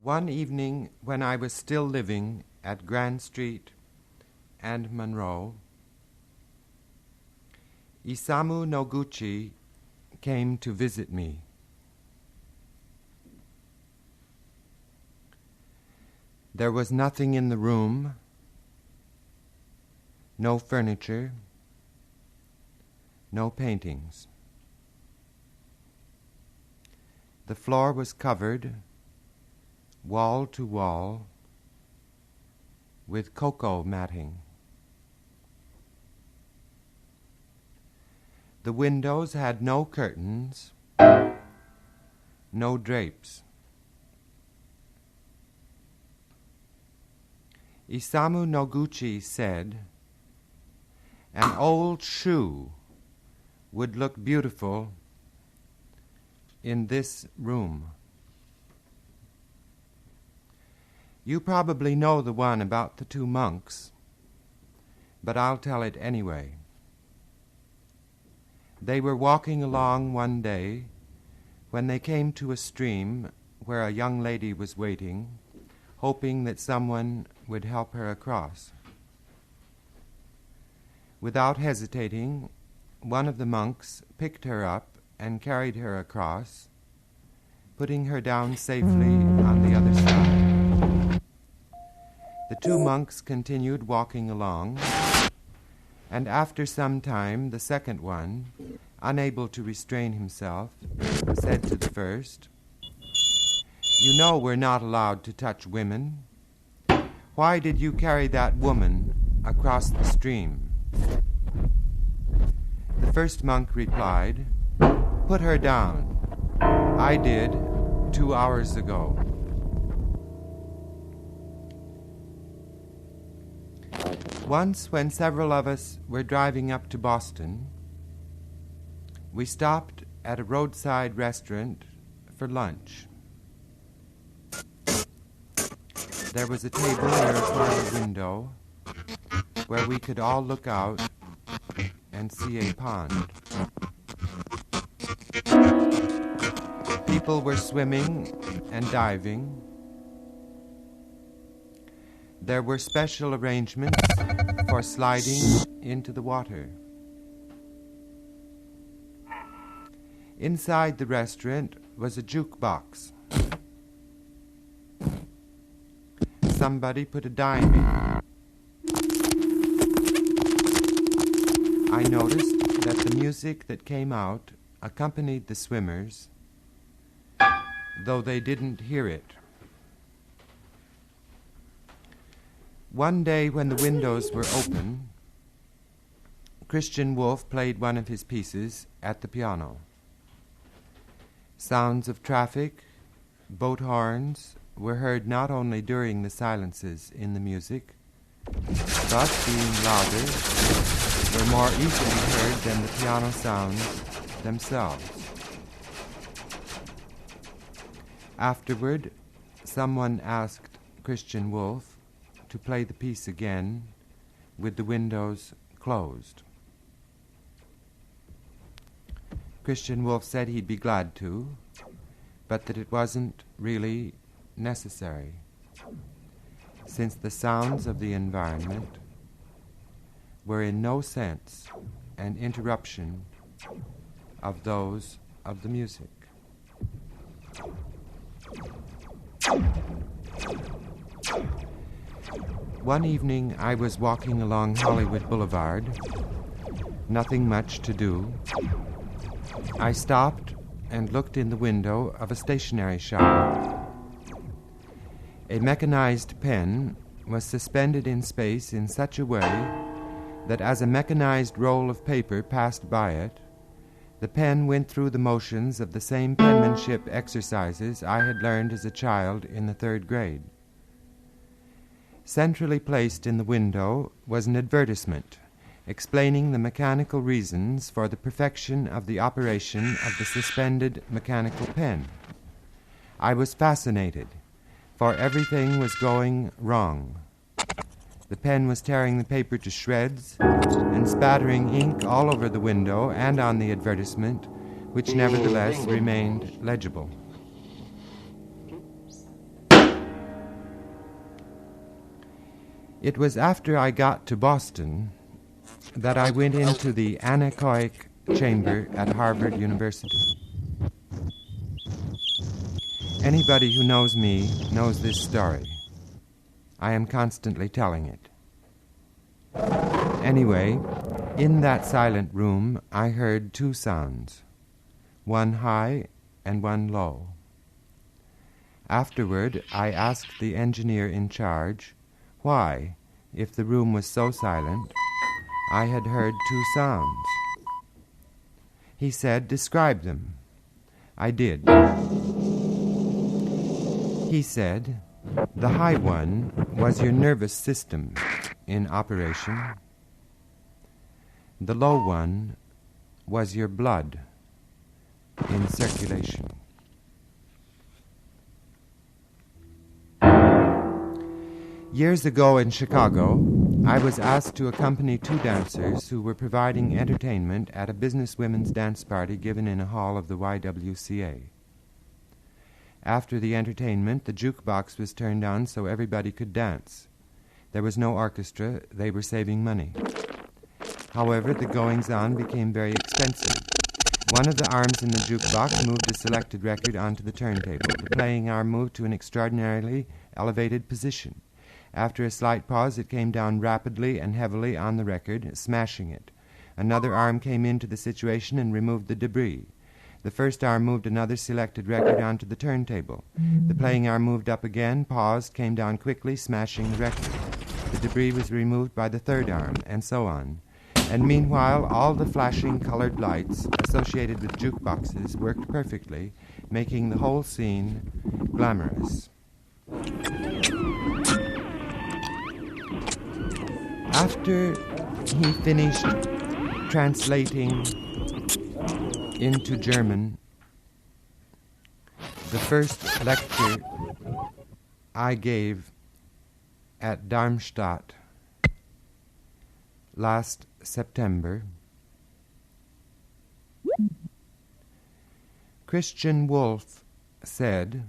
One evening when I was still living at Grand Street and Monroe, Isamu Noguchi came to visit me. There was nothing in the room, no furniture, no paintings. The floor was covered, wall to wall, with cocoa matting. The windows had no curtains, no drapes. Isamu Noguchi said, "An old shoe would look beautiful in this room." You probably know the one about the two monks, but I'll tell it anyway. They were walking along one day when they came to a stream where a young lady was waiting, hoping that someone would help her across. Without hesitating, one of the monks picked her up and carried her across, putting her down safely on the other side. The two monks continued walking along, and after some time the second one, unable to restrain himself, said to the first, "You know we're not allowed to touch women. Why did you carry that woman across the stream?" The first monk replied, "Put her down. I did 2 hours ago." Once, when several of us were driving up to Boston, we stopped at a roadside restaurant for lunch. There was a table near a parlor window where we could all look out and see a pond. People were swimming and diving. There were special arrangements for sliding into the water. Inside the restaurant was a jukebox. Somebody put a dime in. I noticed that the music that came out accompanied the swimmers, though they didn't hear it. One day when the windows were open, Christian Wolff played one of his pieces at the piano. Sounds of traffic, boat horns, were heard not only during the silences in the music, but, being louder, were more easily heard than the piano sounds themselves. Afterward, someone asked Christian Wolff to play the piece again with the windows closed. Christian Wolff said he'd be glad to, but that it wasn't really necessary, since the sounds of the environment were in no sense an interruption of those of the music. One evening I was walking along Hollywood Boulevard, nothing much to do. I stopped and looked in the window of a stationery shop. A mechanized pen was suspended in space in such a way that as a mechanized roll of paper passed by it, the pen went through the motions of the same penmanship exercises I had learned as a child in the 3rd grade. Centrally placed in the window was an advertisement explaining the mechanical reasons for the perfection of the operation of the suspended mechanical pen. I was fascinated, for everything was going wrong. The pen was tearing the paper to shreds and spattering ink all over the window and on the advertisement, which nevertheless remained legible. It was after I got to Boston that I went into the anechoic chamber at Harvard University. Anybody who knows me knows this story. I am constantly telling it. Anyway, in that silent room, I heard two sounds, one high and one low. Afterward, I asked the engineer in charge why, if the room was so silent, I had heard two sounds. He said, "Describe them." I did. He said, "The high one was your nervous system in operation. The low one was your blood in circulation." Years ago in Chicago, I was asked to accompany two dancers who were providing entertainment at a businesswomen's dance party given in a hall of the YWCA. After the entertainment, the jukebox was turned on so everybody could dance. There was no orchestra. They were saving money. However, the goings-on became very expensive. One of the arms in the jukebox moved a selected record onto the turntable. The playing arm moved to an extraordinarily elevated position. After a slight pause, it came down rapidly and heavily on the record, smashing it. Another arm came into the situation and removed the debris. The first arm moved another selected record onto the turntable. The playing arm moved up again, paused, came down quickly, smashing the record. The debris was removed by the third arm, and so on. And meanwhile, all the flashing colored lights associated with jukeboxes worked perfectly, making the whole scene glamorous. After he finished translating into German the first lecture I gave at Darmstadt last September, Christian Wolff said,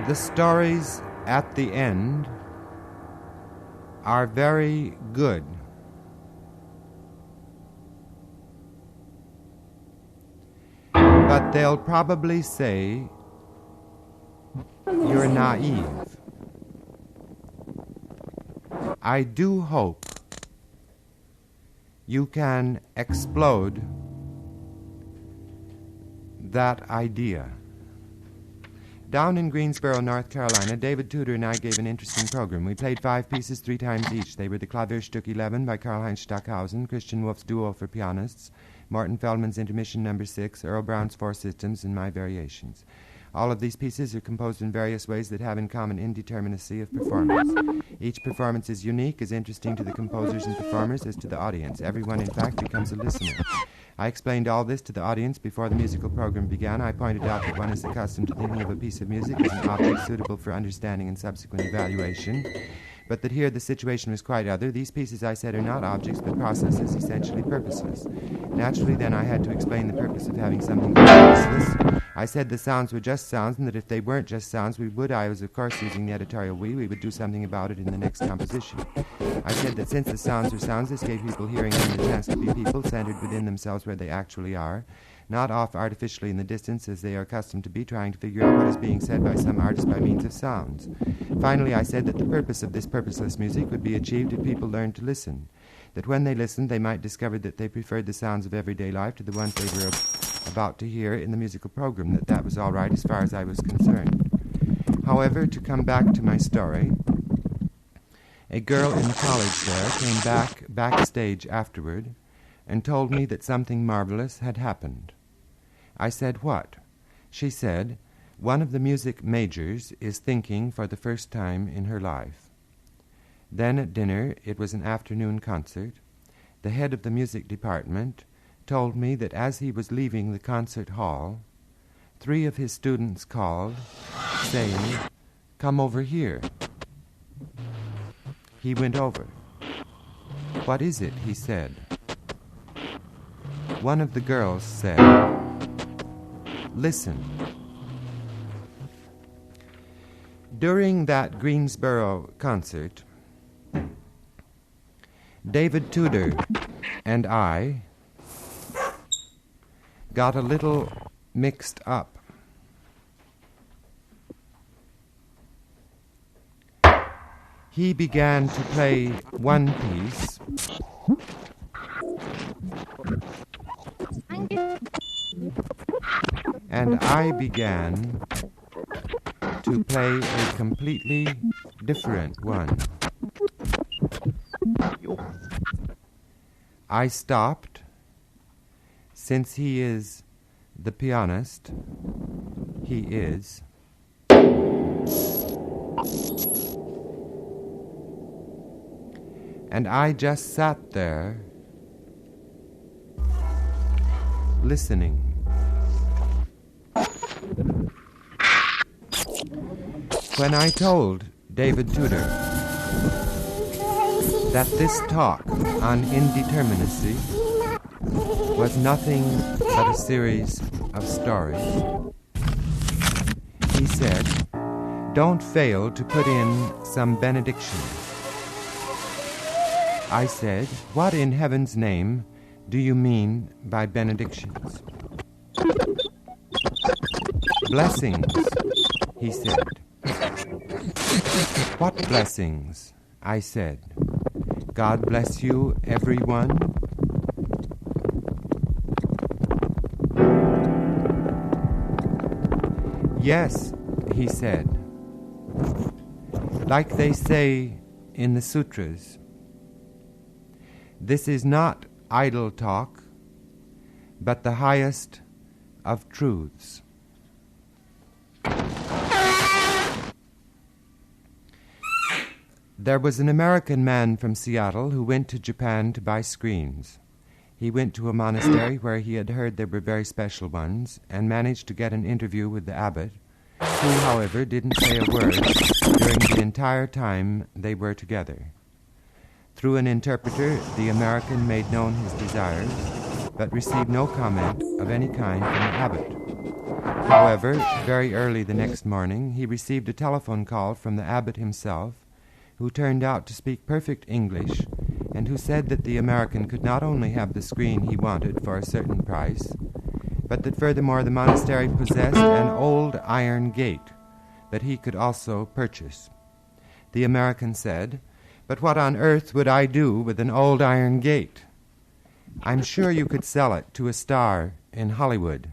"The stories at the end are very good. But they'll probably say you're naive. I do hope you can explode that idea." Down in Greensboro, North Carolina, David Tudor and I gave an interesting program. We played 5 pieces 3 times each. They were the Klavierstück 11 by Karl-Heinz Stockhausen, Christian Wolff's Duo for pianists, Morton Feldman's Intermission No. 6, Earl Brown's 4 systems, and my variations. All of these pieces are composed in various ways that have in common indeterminacy of performance. Each performance is unique, as interesting to the composers and performers as to the audience. Everyone, in fact, becomes a listener. I explained all this to the audience before the musical program began. I pointed out that one is accustomed to thinking of a piece of music as an object suitable for understanding and subsequent evaluation, but that here the situation was quite other. These pieces, I said, are not objects, but processes, essentially purposeless. Naturally, then, I had to explain the purpose of having something purposeless. I said the sounds were just sounds, and that if they weren't just sounds, I was, of course, using the editorial we would do something about it in the next composition. I said that since the sounds are sounds, this gave people hearing them the chance to be people, centered within themselves where they actually are, not off artificially in the distance as they are accustomed to be, trying to figure out what is being said by some artist by means of sounds. Finally, I said that the purpose of this purposeless music would be achieved if people learned to listen, that when they listened, they might discover that they preferred the sounds of everyday life to the ones they were about to hear in the musical program, that was all right as far as I was concerned. However, to come back to my story, a girl in the college there came backstage afterward and told me that something marvelous had happened. I said, "What?" She said, "One of the music majors is thinking for the first time in her life." Then at dinner, it was an afternoon concert, the head of the music department told me that as he was leaving the concert hall, 3 of his students called, saying, "Come over here." He went over. "What is it?" he said. One of the girls said, "Listen." During that Greensboro concert, David Tudor and I got a little mixed up. He began to play one piece, and I began to play a completely different one. I stopped, since he is the pianist, he is, and I just sat there listening. When I told David Tudor that this talk on indeterminacy was nothing but a series of stories, he said, "Don't fail to put in some benedictions." I said, "What in heaven's name do you mean by benedictions?" "Blessings," he said. "What blessings?" I said. "God bless you, everyone." "Yes," he said. "Like they say in the sutras, this is not idle talk, but the highest of truths." There was an American man from Seattle who went to Japan to buy screens. He went to a monastery where he had heard there were very special ones and managed to get an interview with the abbot, who, however, didn't say a word during the entire time they were together. Through an interpreter, the American made known his desires, but received no comment of any kind from the abbot. However, very early the next morning, he received a telephone call from the abbot himself, who turned out to speak perfect English, and who said that the American could not only have the screen he wanted for a certain price, but that furthermore the monastery possessed an old iron gate that he could also purchase. The American said, "But what on earth would I do with an old iron gate?" "I'm sure you could sell it to a star in Hollywood,"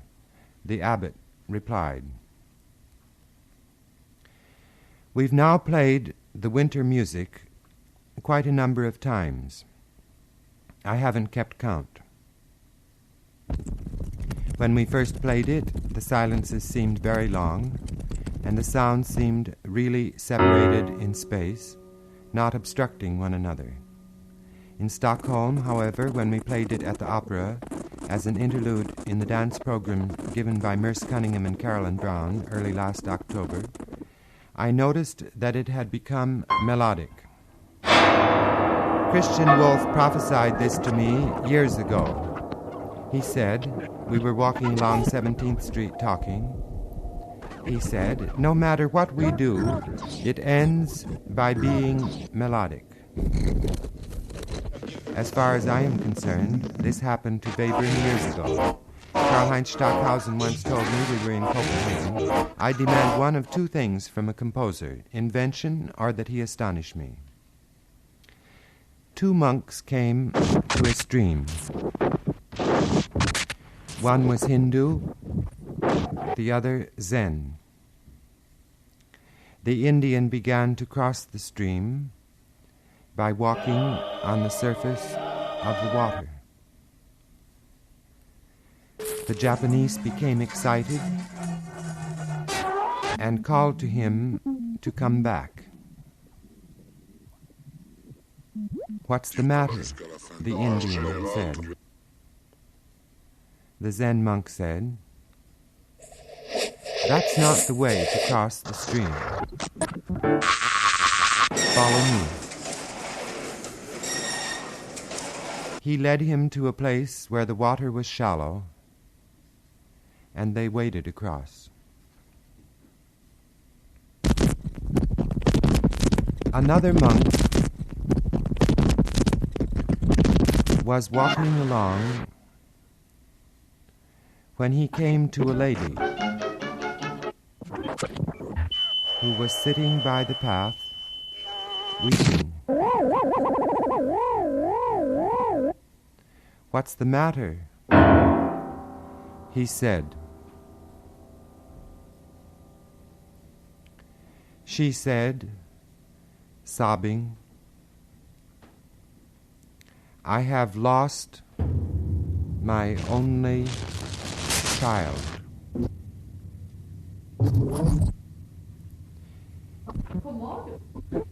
the abbot replied. We've now played the winter music quite a number of times. I haven't kept count. When we first played it, the silences seemed very long, and the sounds seemed really separated in space, not obstructing one another. In Stockholm, however, when we played it at the opera as an interlude in the dance program given by Merce Cunningham and Carolyn Brown early last October, I noticed that it had become melodic. Christian Wolff prophesied this to me years ago. He said, we were walking along 17th Street talking. He said, no matter what we do, it ends by being melodic. As far as I am concerned, this happened to Webern years ago. Karl-Heinz Stockhausen once told me, we were in Copenhagen, I demand one of two things from a composer, invention or that he astonish me. Two monks came to a stream. One was Hindu, the other Zen. The Indian began to cross the stream by walking on the surface of the water. The Japanese became excited and called to him to come back. What's the matter? The Indian said. The Zen monk said, that's not the way to cross the stream. Follow me. He led him to a place where the water was shallow, and they waded across. Another monk was walking along when he came to a lady who was sitting by the path weeping. "What's the matter?" he said. She said, sobbing, "I have lost my only child."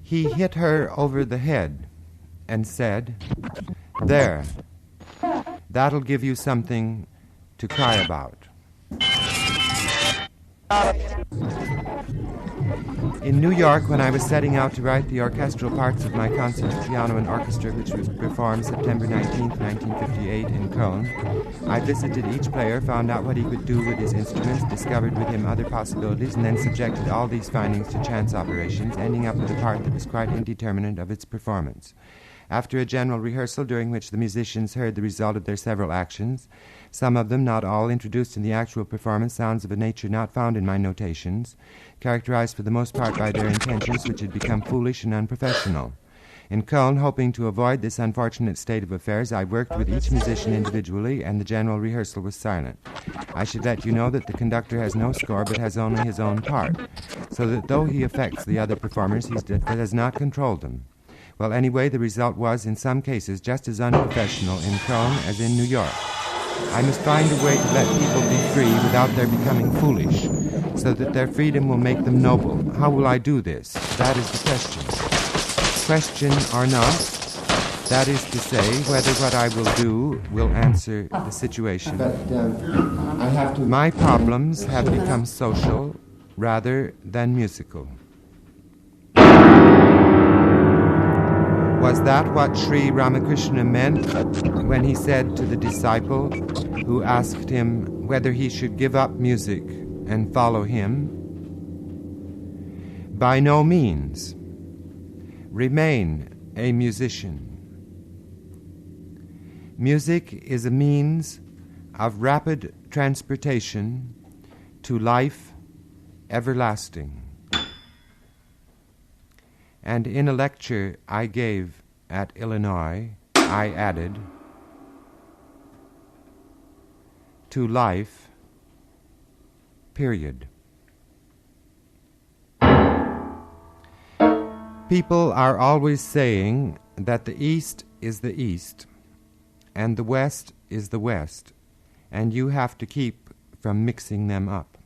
He hit her over the head and said, "There, that'll give you something to cry about." In New York, when I was setting out to write the orchestral parts of my concert for piano and orchestra, which was performed September 19th, 1958 in Cologne, I visited each player, found out what he could do with his instruments, discovered with him other possibilities, and then subjected all these findings to chance operations, ending up with a part that was quite indeterminate of its performance. After a general rehearsal during which the musicians heard the result of their several actions, some of them, not all, introduced in the actual performance sounds of a nature not found in my notations, characterized for the most part by their intentions, which had become foolish and unprofessional. In Cologne, hoping to avoid this unfortunate state of affairs, I worked with each musician individually, and the general rehearsal was silent. I should let you know that the conductor has no score but has only his own part, so that though he affects the other performers, he does not control them. Well, anyway, the result was, in some cases, just as unprofessional in Cologne as in New York. I must find a way to let people be free without their becoming foolish, so that their freedom will make them noble. How will I do this? That is the question. Question or not, that is to say, whether what I will do will answer the situation. But I have to... My problems have become social rather than musical. Was that what Sri Ramakrishna meant when he said to the disciple who asked him whether he should give up music and follow him? By no means. Remain a musician. Music is a means of rapid transportation to life everlasting. And in a lecture I gave at Illinois, I added, to life, period. People are always saying that the East is the East, and the West is the West, and you have to keep from mixing them up.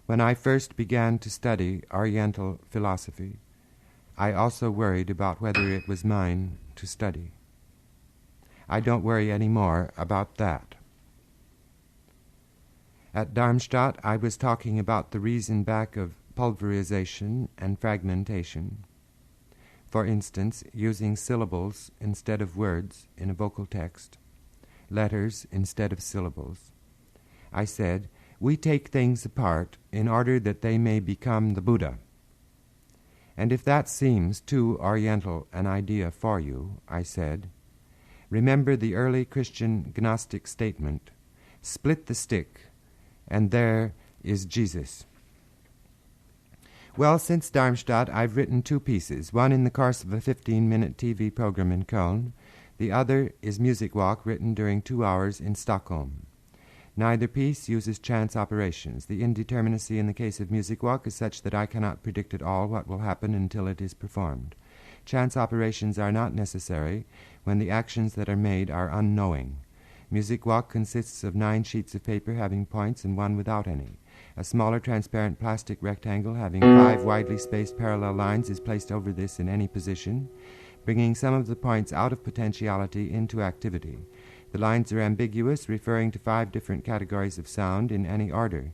When I first began to study Oriental philosophy, I also worried about whether it was mine to study. I don't worry any more about that. At Darmstadt, I was talking about the reason back of pulverization and fragmentation. For instance, using syllables instead of words in a vocal text, letters instead of syllables. I said, we take things apart in order that they may become the Buddha. And if that seems too Oriental an idea for you, I said, remember the early Christian Gnostic statement, split the stick, and there is Jesus. Well, since Darmstadt, I've written 2 pieces, one in the course of a 15-minute TV program in Köln. The other is Music Walk, written during 2 hours in Stockholm. Neither piece uses chance operations. The indeterminacy in the case of Music Walk is such that I cannot predict at all what will happen until it is performed. Chance operations are not necessary when the actions that are made are unknowing. Music Walk consists of 9 sheets of paper having points and 1 without any. A smaller transparent plastic rectangle having 5 widely spaced parallel lines is placed over this in any position, bringing some of the points out of potentiality into activity. The lines are ambiguous, referring to 5 different categories of sound in any order.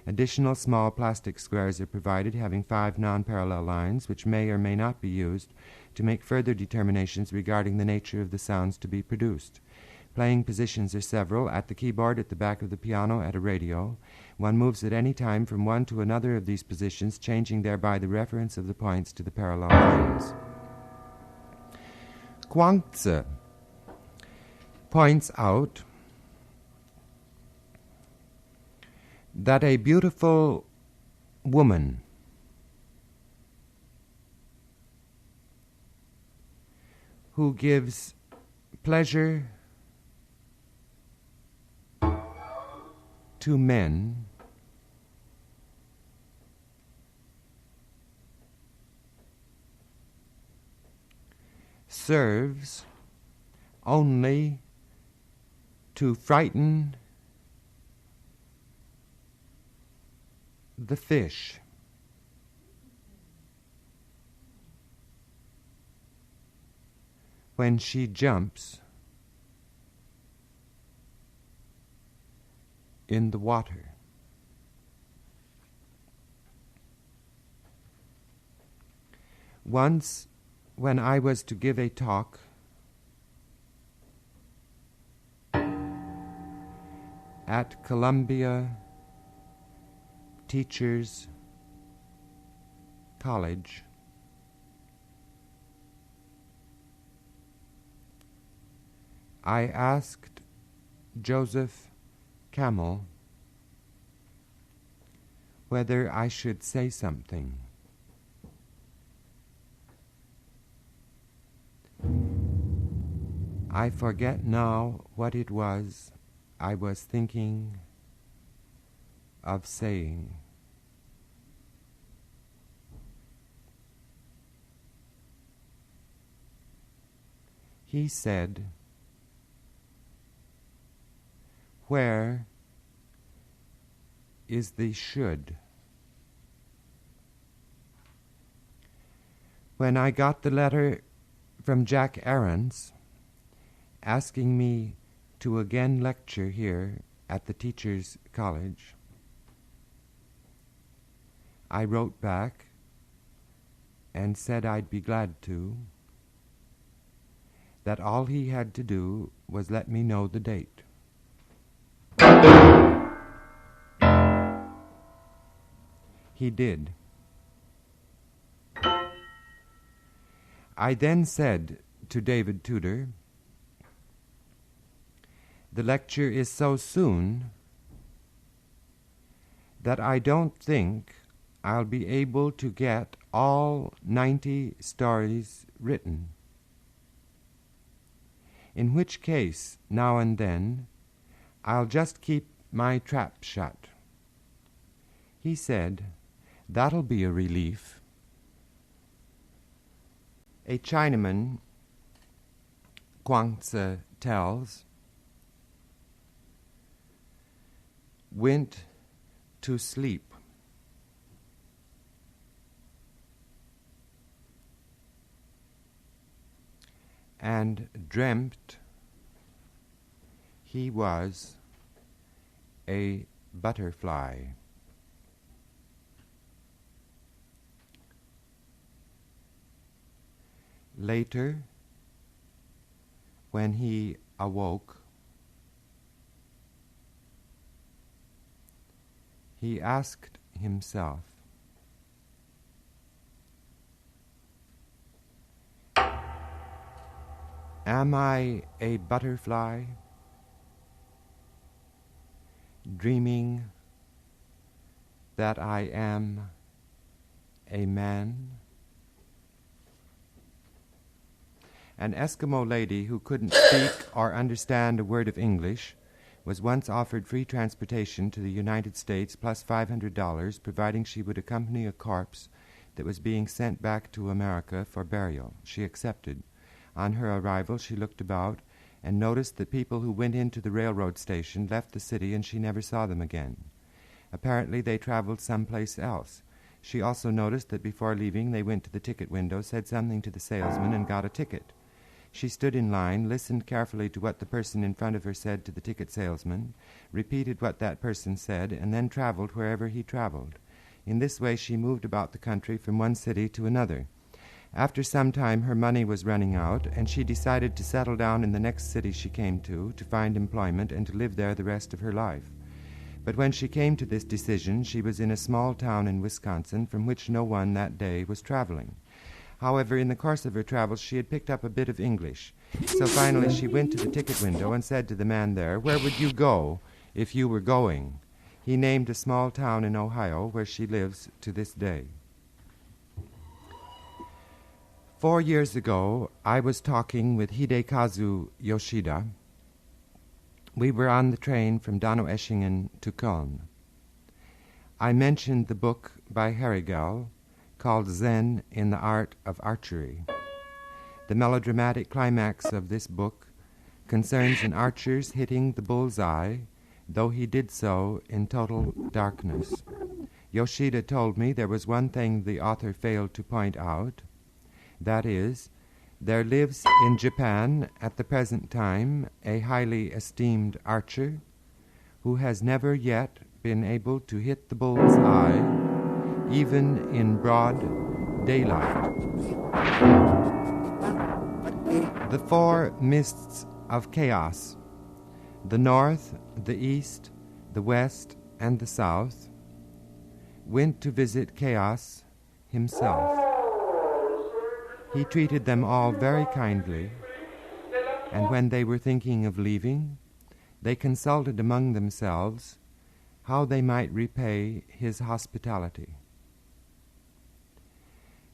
Additional small plastic squares are provided having 5 non-parallel lines, which may or may not be used to make further determinations regarding the nature of the sounds to be produced. Playing positions are several: at the keyboard, at the back of the piano, at a radio. One moves at any time from one to another of these positions, changing thereby the reference of the points to the parallel lines. Chuang-Tzu points out that a beautiful woman who gives pleasure to men serves only to frighten the fish. When she jumps in the water. Once, when I was to give a talk at Columbia Teachers College, I asked Joseph Camel whether I should say something. I forget now what it was I was thinking of saying. He said, "Where is the should?" When I got the letter from Jack Aarons asking me to again lecture here at the Teachers College, I wrote back and said I'd be glad to, that all he had to do was let me know the date. He did. I then said to David Tudor, "The lecture is so soon that I don't think I'll be able to get all 90 stories written. In which case, now and then, I'll just keep my trap shut." He said, "That'll be a relief." A Chinaman, Chuang-Tzu tells, went to sleep and dreamt he was a butterfly. Later, when he awoke, he asked himself, "Am I a butterfly, dreaming that I am a man?" An Eskimo lady who couldn't speak or understand a word of English was once offered free transportation to the United States plus $500, providing she would accompany a corpse that was being sent back to America for burial. She accepted. On her arrival, she looked about and noticed that people who went into the railroad station left the city and she never saw them again. Apparently, they traveled someplace else. She also noticed that before leaving, they went to the ticket window, said something to the salesman, and got a ticket. She stood in line, listened carefully to what the person in front of her said to the ticket salesman, repeated what that person said, and then traveled wherever he traveled. In this way she moved about the country from one city to another. After some time, her money was running out, and she decided to settle down in the next city she came to find employment and to live there the rest of her life. But when she came to this decision, she was in a small town in Wisconsin from which no one that day was traveling. However, in the course of her travels, she had picked up a bit of English. So finally she went to the ticket window and said to the man there, "Where would you go if you were going?" He named a small town in Ohio where she lives to this day. 4 years ago, I was talking with Hidekazu Yoshida. We were on the train from Donaueschingen to Köln. I mentioned the book by Herigel called Zen in the Art of Archery. The melodramatic climax of this book concerns an archer's hitting the bull's eye, though he did so in total darkness. Yoshida told me there was one thing the author failed to point out. That is, there lives in Japan at the present time a highly esteemed archer who has never yet been able to hit the bull's eye, even in broad daylight. The four mists of chaos, the north, the east, the west, and the south, went to visit Chaos himself. He treated them all very kindly, and when they were thinking of leaving, they consulted among themselves how they might repay his hospitality.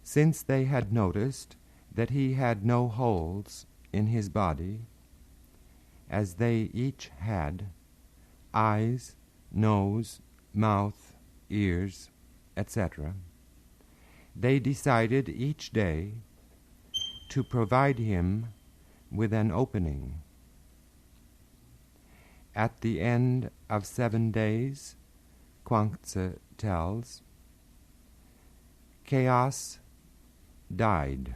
Since they had noticed that he had no holes in his body, as they each had eyes, nose, mouth, ears, etc., they decided each day to provide him with an opening. At the end of 7 days, Kwangtse tells, Chaos died.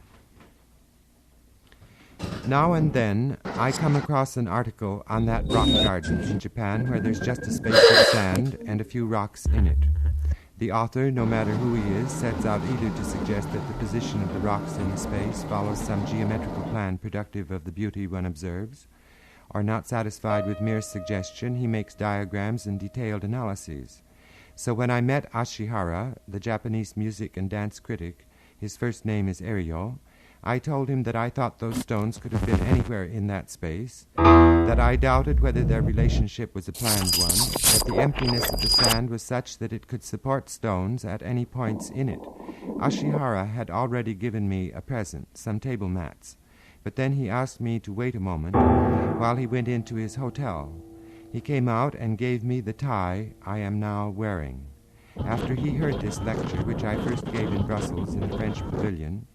Now and then I come across an article on that rock garden in Japan where there's just a space of sand and a few rocks in it. The author, no matter who he is, sets out either to suggest that the position of the rocks in the space follows some geometrical plan productive of the beauty one observes, or not satisfied with mere suggestion, he makes diagrams and detailed analyses. So when I met Ashihara, the Japanese music and dance critic, his first name is Erio, I told him that I thought those stones could have been anywhere in that space, that I doubted whether their relationship was a planned one, that the emptiness of the sand was such that it could support stones at any points in it. Ashihara had already given me a present, some table mats, but then he asked me to wait a moment while he went into his hotel. He came out and gave me the tie I am now wearing. After he heard this lecture, which I first gave in Brussels in the French pavilion,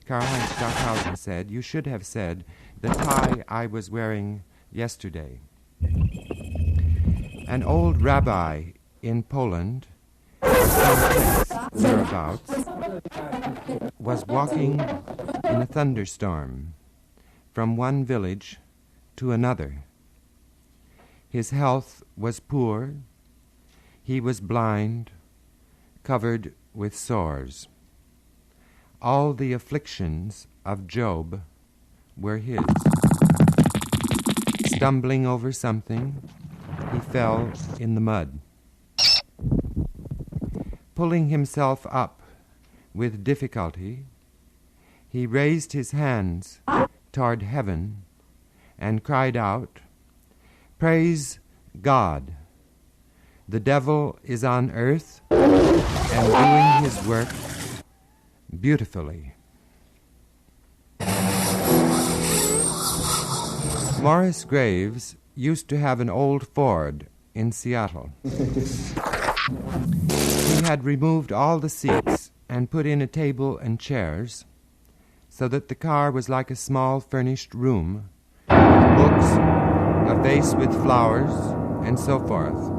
Karl-Heinz Stockhausen said, "You should have said, the tie I was wearing yesterday." An old rabbi in Poland, or some place thereabouts, was walking in a thunderstorm from one village to another. His health was poor. He was blind, covered with sores. All the afflictions of Job were his. Stumbling over something, he fell in the mud. Pulling himself up with difficulty, he raised his hands toward heaven and cried out, "Praise God! The devil is on earth and doing his work beautifully." Morris Graves used to have an old Ford in Seattle. He had removed all the seats and put in a table and chairs so that the car was like a small furnished room, books, a vase with flowers, and so forth.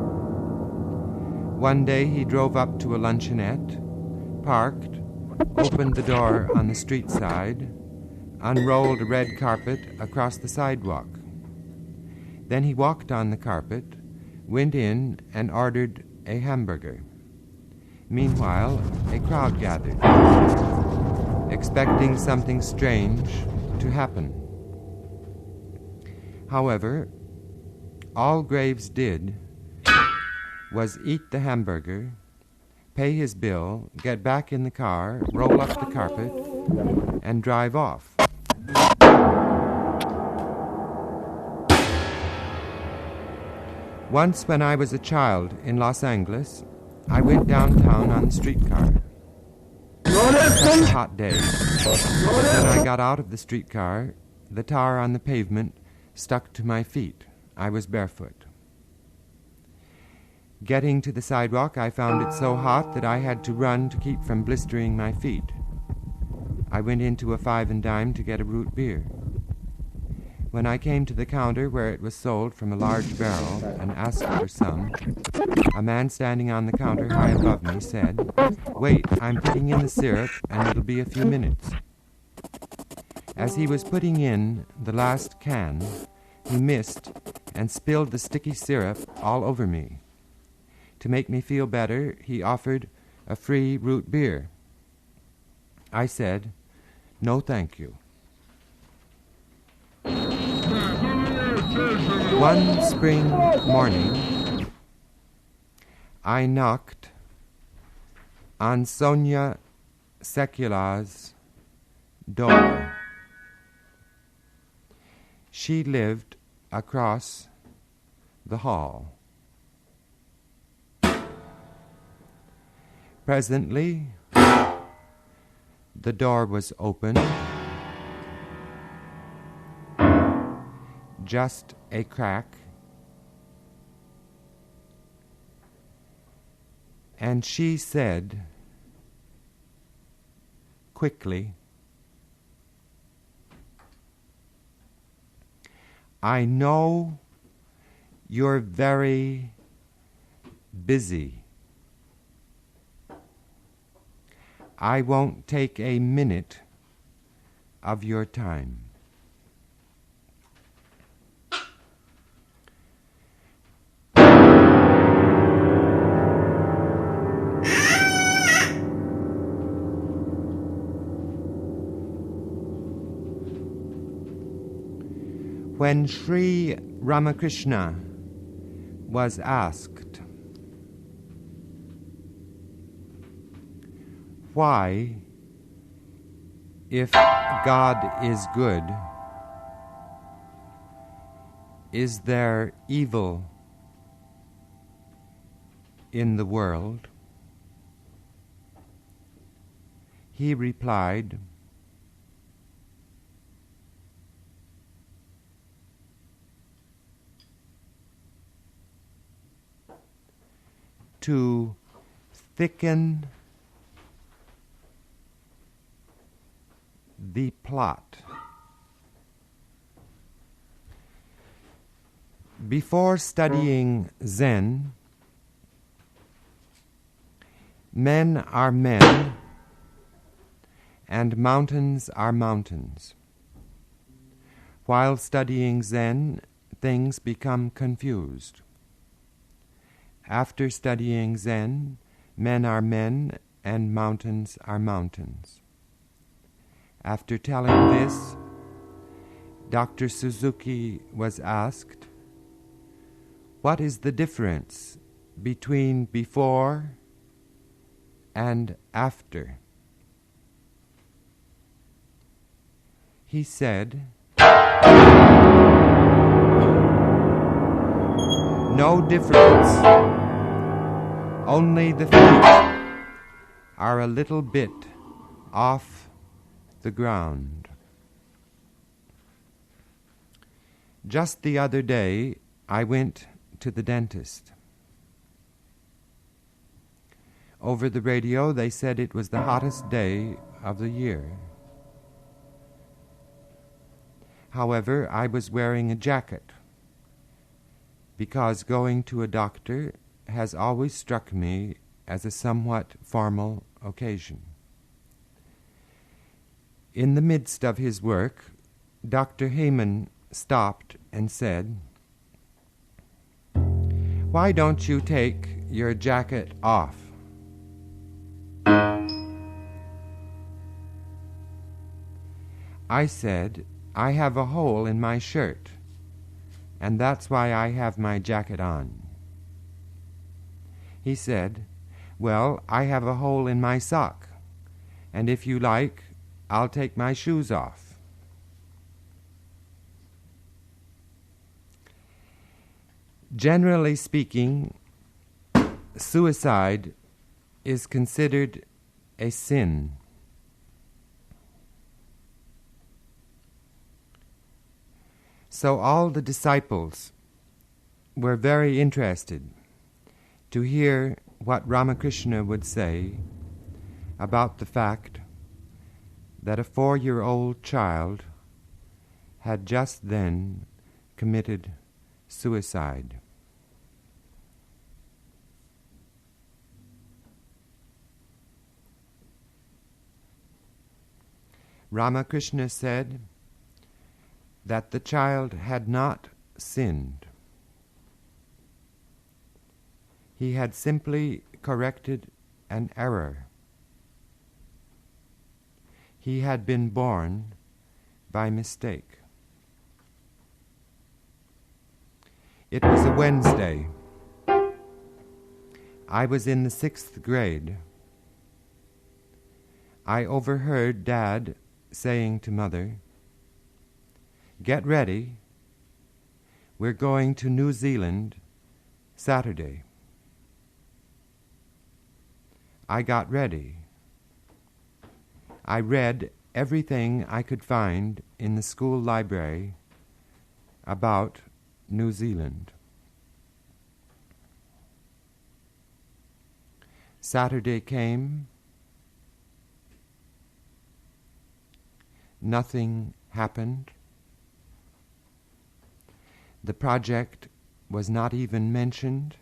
One day he drove up to a luncheonette, parked, opened the door on the street side, unrolled a red carpet across the sidewalk. Then he walked on the carpet, went in, and ordered a hamburger. Meanwhile, a crowd gathered. expecting something strange to happen. However, all Graves did was eat the hamburger, pay his bill, get back in the car, roll up the carpet, and drive off. Once when I was a child in Los Angeles, I went downtown on the streetcar. It was a hot day. When I got out of the streetcar, the tar on the pavement stuck to my feet. I was barefoot. Getting to the sidewalk, I found it so hot that I had to run to keep from blistering my feet. I went into a 5 and dime to get a root beer. When I came to the counter where it was sold from a large barrel and asked for some, a man standing on the counter high above me said, "Wait, I'm putting in the syrup and it'll be a few minutes." As he was putting in the last can, he missed and spilled the sticky syrup all over me. To make me feel better, he offered a free root beer. I said, "No, thank you." One spring morning, I knocked on Sonia Sekula's door. She lived across the hall. Presently, the door was open, just a crack, and she said quickly, "I know you're very busy. I won't take a minute of your time." When Sri Ramakrishna was asked, "Why, if God is good, is there evil in the world?" he replied, "To thicken the plot." Before studying Zen, men are men and mountains are mountains. While studying Zen, things become confused. After studying Zen, men are men and mountains are mountains. After telling this, Dr. Suzuki was asked, "What is the difference between before and after?" He said, "No difference. Only the feet are a little bit off the ground." Just the other day, I went to the dentist. Over the radio, they said it was the hottest day of the year. However, I was wearing a jacket, because going to a doctor has always struck me as a somewhat formal occasion. In the midst of his work, Dr. Heyman stopped and said, "Why don't you take your jacket off?" I said, "I have a hole in my shirt, and that's why I have my jacket on." He said, "Well, I have a hole in my sock, and if you like, I'll take my shoes off." Generally speaking, suicide is considered a sin. So all the disciples were very interested to hear what Ramakrishna would say about the fact that a 4-year-old child had just then committed suicide. Ramakrishna said that the child had not sinned. He had simply corrected an error. He had been born by mistake. It was a Wednesday. I was in the 6th grade. I overheard Dad saying to Mother, "Get ready. We're going to New Zealand Saturday." I got ready. I read everything I could find in the school library about New Zealand. Saturday came. Nothing happened. The project was not even mentioned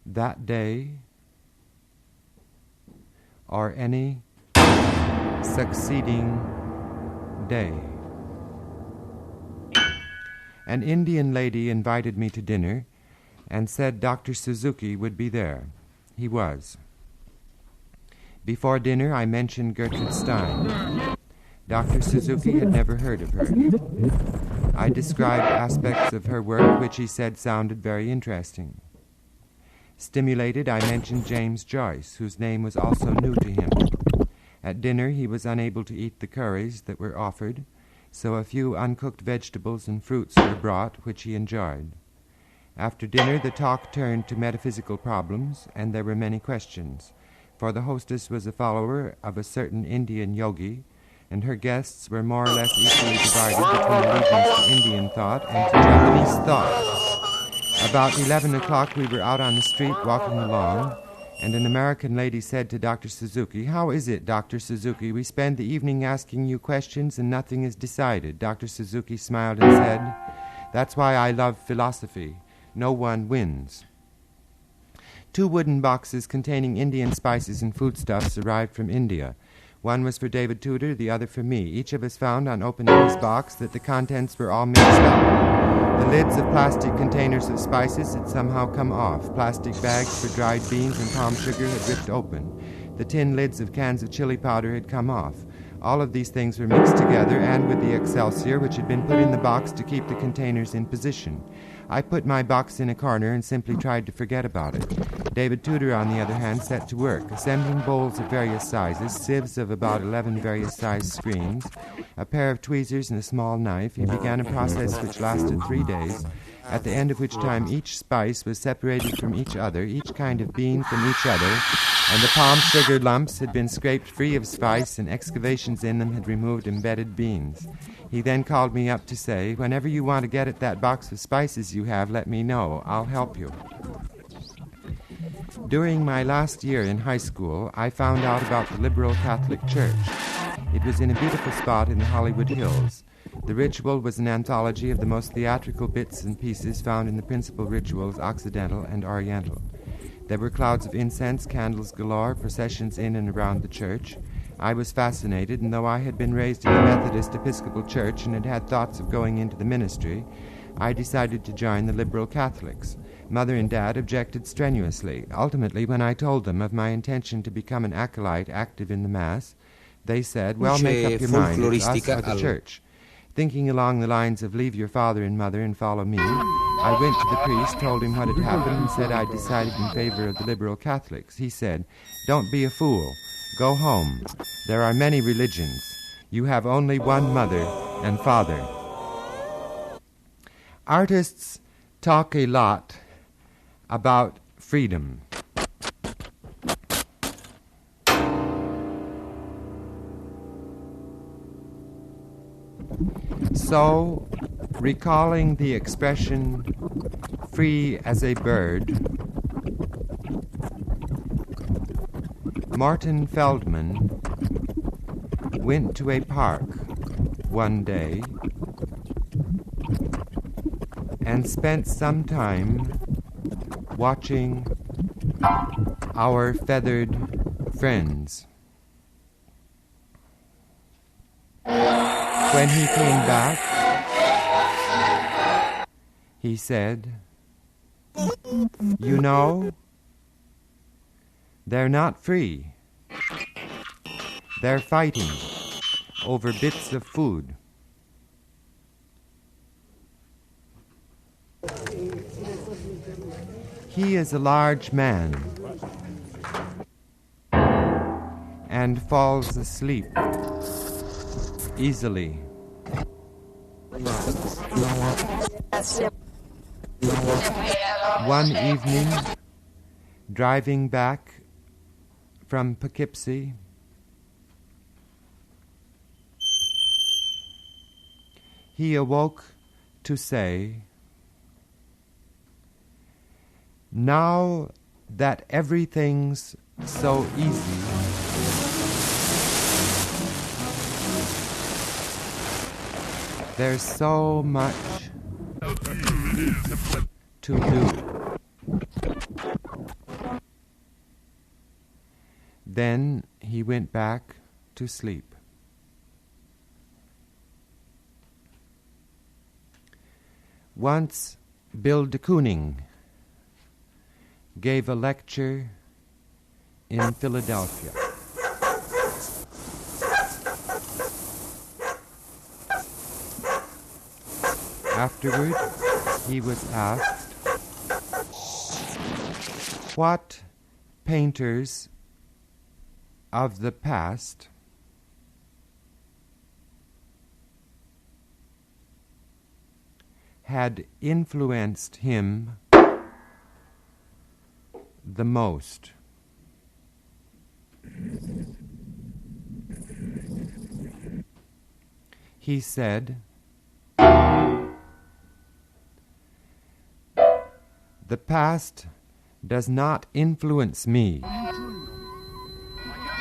that day or any succeeding day. An Indian lady invited me to dinner and said Dr. Suzuki would be there. He was. Before dinner, I mentioned Gertrude Stein. Dr. Suzuki had never heard of her. I described aspects of her work which he said sounded very interesting. Stimulated, I mentioned James Joyce, whose name was also new to him. At dinner, he was unable to eat the curries that were offered, so a few uncooked vegetables and fruits were brought, which he enjoyed. After dinner, the talk turned to metaphysical problems, and there were many questions, for the hostess was a follower of a certain Indian yogi, and her guests were more or less equally divided between allegiance to Indian thought and to Japanese thought. About 11 o'clock we were out on the street walking along, and an American lady said to Dr. Suzuki, "How is it, Dr. Suzuki? We spend the evening asking you questions and nothing is decided." Dr. Suzuki smiled and said, "That's why I love philosophy. No one wins." 2 wooden boxes containing Indian spices and foodstuffs arrived from India. One was for David Tudor, the other for me. Each of us found on opening his box that the contents were all mixed up. The lids of plastic containers of spices had somehow come off. Plastic bags for dried beans and palm sugar had ripped open. The tin lids of cans of chili powder had come off. All of these things were mixed together, and with the excelsior which had been put in the box to keep the containers in position. I put my box in a corner and simply tried to forget about it. David Tudor, on the other hand, set to work, assembling bowls of various sizes, sieves of about 11 various sized screens, a pair of tweezers and a small knife. He began a process which lasted 3 days, at the end of which time each spice was separated from each other, each kind of bean from each other, and the palm sugar lumps had been scraped free of spice, and excavations in them had removed embedded beans. He then called me up to say, "Whenever you want to get at that box of spices you have, let me know. I'll help you." During my last year in high school, I found out about the liberal Catholic Church. It was in a beautiful spot in the Hollywood Hills. The ritual was an anthology of the most theatrical bits and pieces found in the principal rituals, Occidental and Oriental. There were clouds of incense, candles galore, processions in and around the church. I was fascinated, and though I had been raised in a Methodist Episcopal church and had had thoughts of going into the ministry, I decided to join the liberal Catholics. Mother and Dad objected strenuously. Ultimately, when I told them of my intention to become an acolyte active in the Mass, They said, well, make up your mind, it's us or the church. Thinking along the lines of leave your father and mother and follow me, I went to the priest, told him what had happened, and said I decided in favor of the liberal Catholics. He said, don't be a fool. Go home. There are many religions. You have only one mother and father. Artists talk a lot about freedom. So, recalling the expression free as a bird, Martin Feldman went to a park one day and spent some time watching our feathered friends. When he came back, he said, you know, they're not free. They're fighting over bits of food. He is a large man and falls asleep easily. One evening, driving back from Poughkeepsie, he awoke to say, now that everything's so easy, there's so much to do. Then he went back to sleep. Once Bill de Kooning gave a lecture in Philadelphia. Afterward, he was asked, what painters of the past had influenced him the most? He said, the past does not influence me.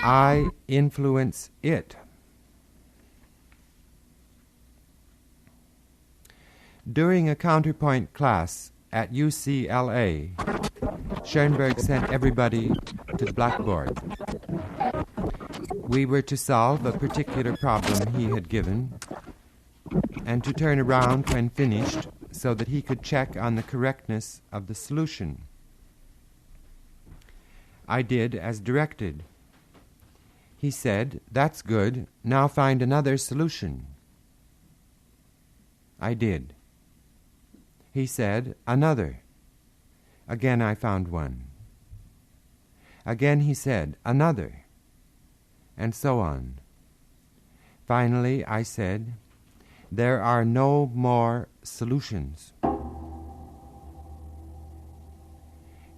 I influence it. During a counterpoint class at UCLA, Schoenberg sent everybody to the blackboard. We were to solve a particular problem he had given and to turn around when finished so that he could check on the correctness of the solution. I did as directed. He said, that's good, now find another solution. I did. He said, another. Again I found one. Again he said, another. And so on. Finally I said, there are no more solutions.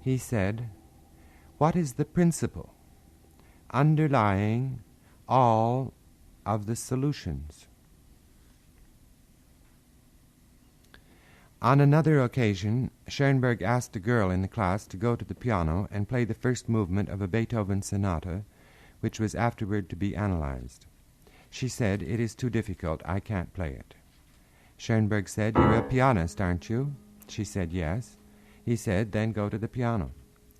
He said, what is the principle underlying all of the solutions? On another occasion, Schoenberg asked a girl in the class to go to the piano and play the first movement of a Beethoven sonata, which was afterward to be analyzed. She said, it is too difficult, I can't play it. Schoenberg said, you're a pianist, aren't you? She said, yes. He said, then go to the piano.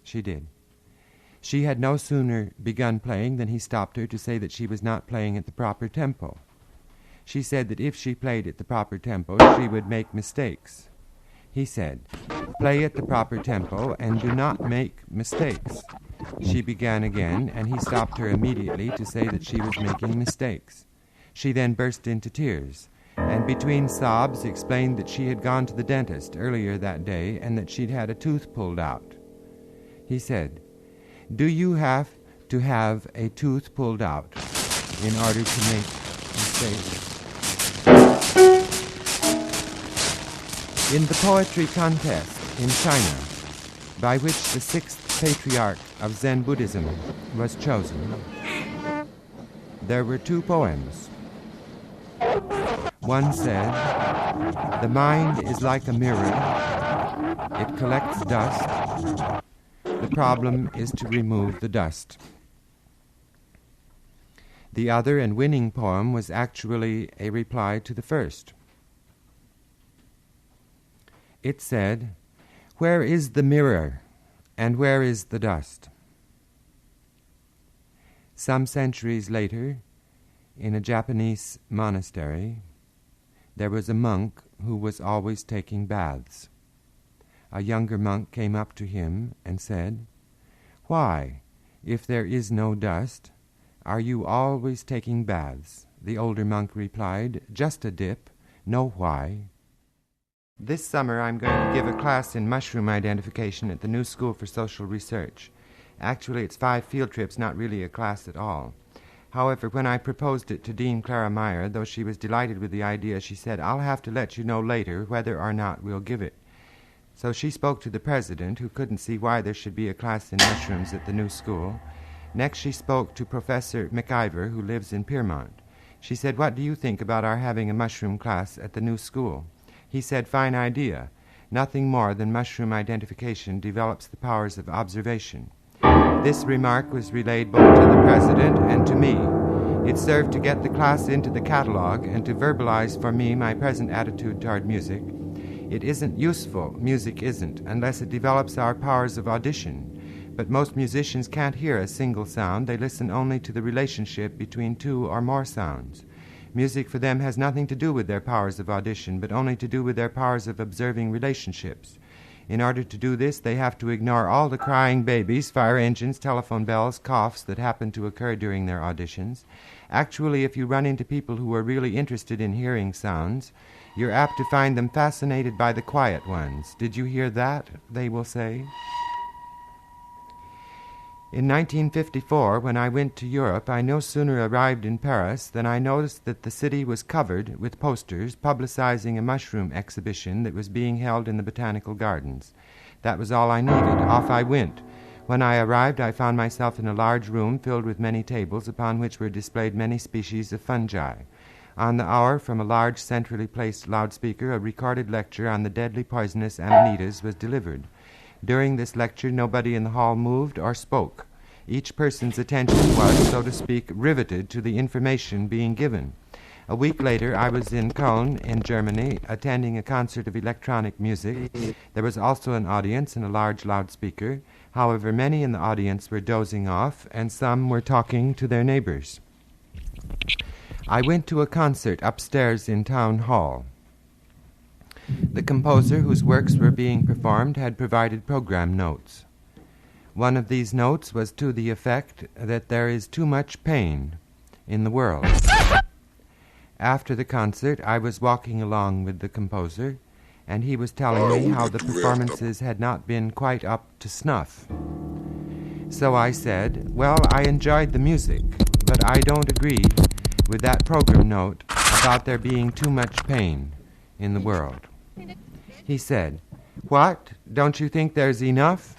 She did. She had no sooner begun playing than he stopped her to say that she was not playing at the proper tempo. She said that if she played at the proper tempo, she would make mistakes. He said, play at the proper tempo and do not make mistakes. She began again, and he stopped her immediately to say that she was making mistakes. She then burst into tears, and between sobs explained that she had gone to the dentist earlier that day and that she'd had a tooth pulled out. He said, "Do you have to have a tooth pulled out in order to make mistakes?" In the poetry contest in China, by which the sixth patriarch of Zen Buddhism was chosen, there were two poems. One said, "The mind is like a mirror. It collects dust. The problem is to remove the dust." The other and winning poem was actually a reply to the first. It said, "Where is the mirror and where is the dust?" Some centuries later, in a Japanese monastery, there was a monk who was always taking baths. A younger monk came up to him and said, "Why, if there is no dust, are you always taking baths?" The older monk replied, "Just a dip, no why." This summer I'm going to give a class in mushroom identification at the New School for Social Research. Actually, it's 5 field trips, not really a class at all. However, when I proposed it to Dean Clara Meyer, though she was delighted with the idea, she said, "I'll have to let you know later whether or not we'll give it." So she spoke to the president, who couldn't see why there should be a class in mushrooms at the new school. Next she spoke to Professor McIver, who lives in Piermont. She said, "What do you think about our having a mushroom class at the new school?" He said, "Fine idea. Nothing more than mushroom identification develops the powers of observation." This remark was relayed both to the president and to me. It served to get the class into the catalog and to verbalize for me my present attitude toward music. It isn't useful, music isn't, unless it develops our powers of audition. But most musicians can't hear a single sound. They listen only to the relationship between 2 or more sounds. Music for them has nothing to do with their powers of audition, but only to do with their powers of observing relationships. In order to do this, they have to ignore all the crying babies, fire engines, telephone bells, coughs that happen to occur during their auditions. Actually, if you run into people who are really interested in hearing sounds, you're apt to find them fascinated by the quiet ones. "Did you hear that?" they will say. In 1954, when I went to Europe, I no sooner arrived in Paris than I noticed that the city was covered with posters publicizing a mushroom exhibition that was being held in the Botanical Gardens. That was all I needed. Off I went. When I arrived, I found myself in a large room filled with many tables upon which were displayed many species of fungi. On the hour, from a large centrally placed loudspeaker, a recorded lecture on the deadly poisonous amanitas was delivered. During this lecture, nobody in the hall moved or spoke. Each person's attention was, so to speak, riveted to the information being given. A week later, I was in Köln, in Germany, attending a concert of electronic music. There was also an audience and a large loudspeaker. However, many in the audience were dozing off, and some were talking to their neighbors. I went to a concert upstairs in Town Hall. The composer whose works were being performed had provided program notes. One of these notes was to the effect that there is too much pain in the world. After the concert, I was walking along with the composer, and he was telling me how the performances had not been quite up to snuff. So I said, "Well, I enjoyed the music, but I don't agree with that program note about there being too much pain in the world." He said, "What? Don't you think there's enough?"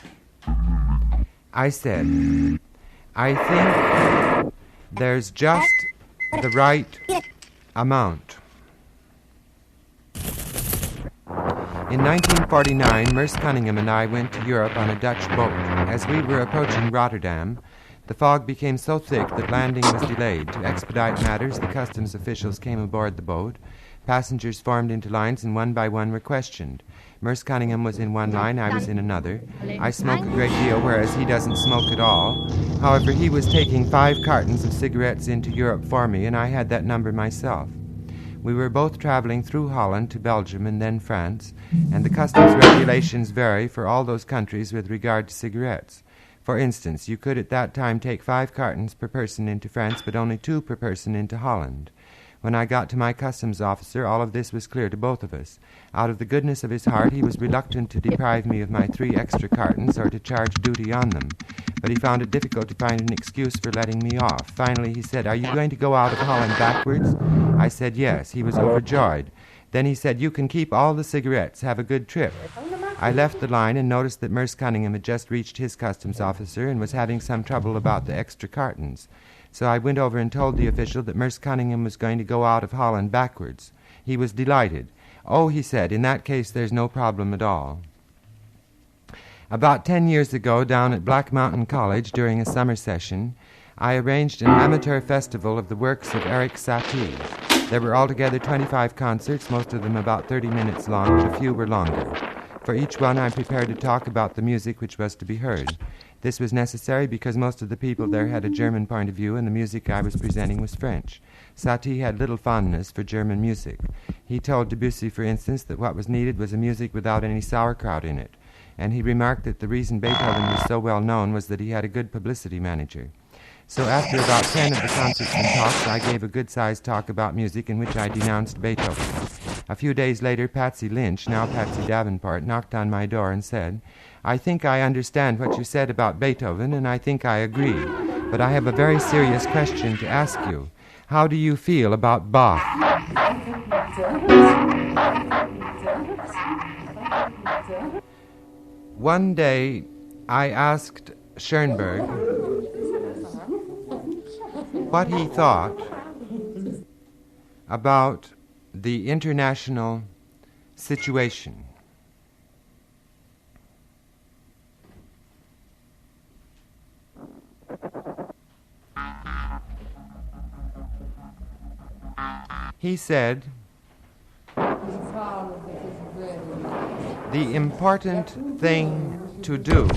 I said, "I think there's just the right amount." In 1949, Merce Cunningham and I went to Europe on a Dutch boat. As we were approaching Rotterdam, the fog became so thick that landing was delayed. To expedite matters, the customs officials came aboard the boat. Passengers formed into lines and one by one were questioned. Merce Cunningham was in one line, I was in another. I smoke a great deal, whereas he doesn't smoke at all. However, he was taking 5 cartons of cigarettes into Europe for me, and I had that number myself. We were both traveling through Holland to Belgium and then France, and the customs regulations vary for all those countries with regard to cigarettes. For instance, you could at that time take 5 cartons per person into France, but only 2 per person into Holland. When I got to my customs officer, all of this was clear to both of us. Out of the goodness of his heart, he was reluctant to deprive me of my 3 extra cartons or to charge duty on them. But he found it difficult to find an excuse for letting me off. Finally, he said, "Are you going to go out of Holland backwards?" I said yes. He was overjoyed. Then he said, "You can keep all the cigarettes. Have a good trip." I left the line and noticed that Merce Cunningham had just reached his customs officer and was having some trouble about the extra cartons. So I went over and told the official that Merce Cunningham was going to go out of Holland backwards. He was delighted. "Oh," he said, "in that case there's no problem at all." About 10 years ago, down at Black Mountain College during a summer session, I arranged an amateur festival of the works of Eric Satie. There were altogether 25 concerts, most of them about 30 minutes long, but a few were longer. For each one I prepared to talk about the music which was to be heard. This was necessary because most of the people there had a German point of view and the music I was presenting was French. Satie had little fondness for German music. He told Debussy, for instance, that what was needed was a music without any sauerkraut in it, and he remarked that the reason Beethoven was so well known was that he had a good publicity manager. So after about 10 of the concerts and talks, I gave a good-sized talk about music in which I denounced Beethoven. A few days later, Patsy Lynch, now Patsy Davenport, knocked on my door and said, "I think I understand what you said about Beethoven, and I think I agree. But I have a very serious question to ask you. How do you feel about Bach?" One day, I asked Schoenberg what he thought about the international situation. He said, "The important thing to do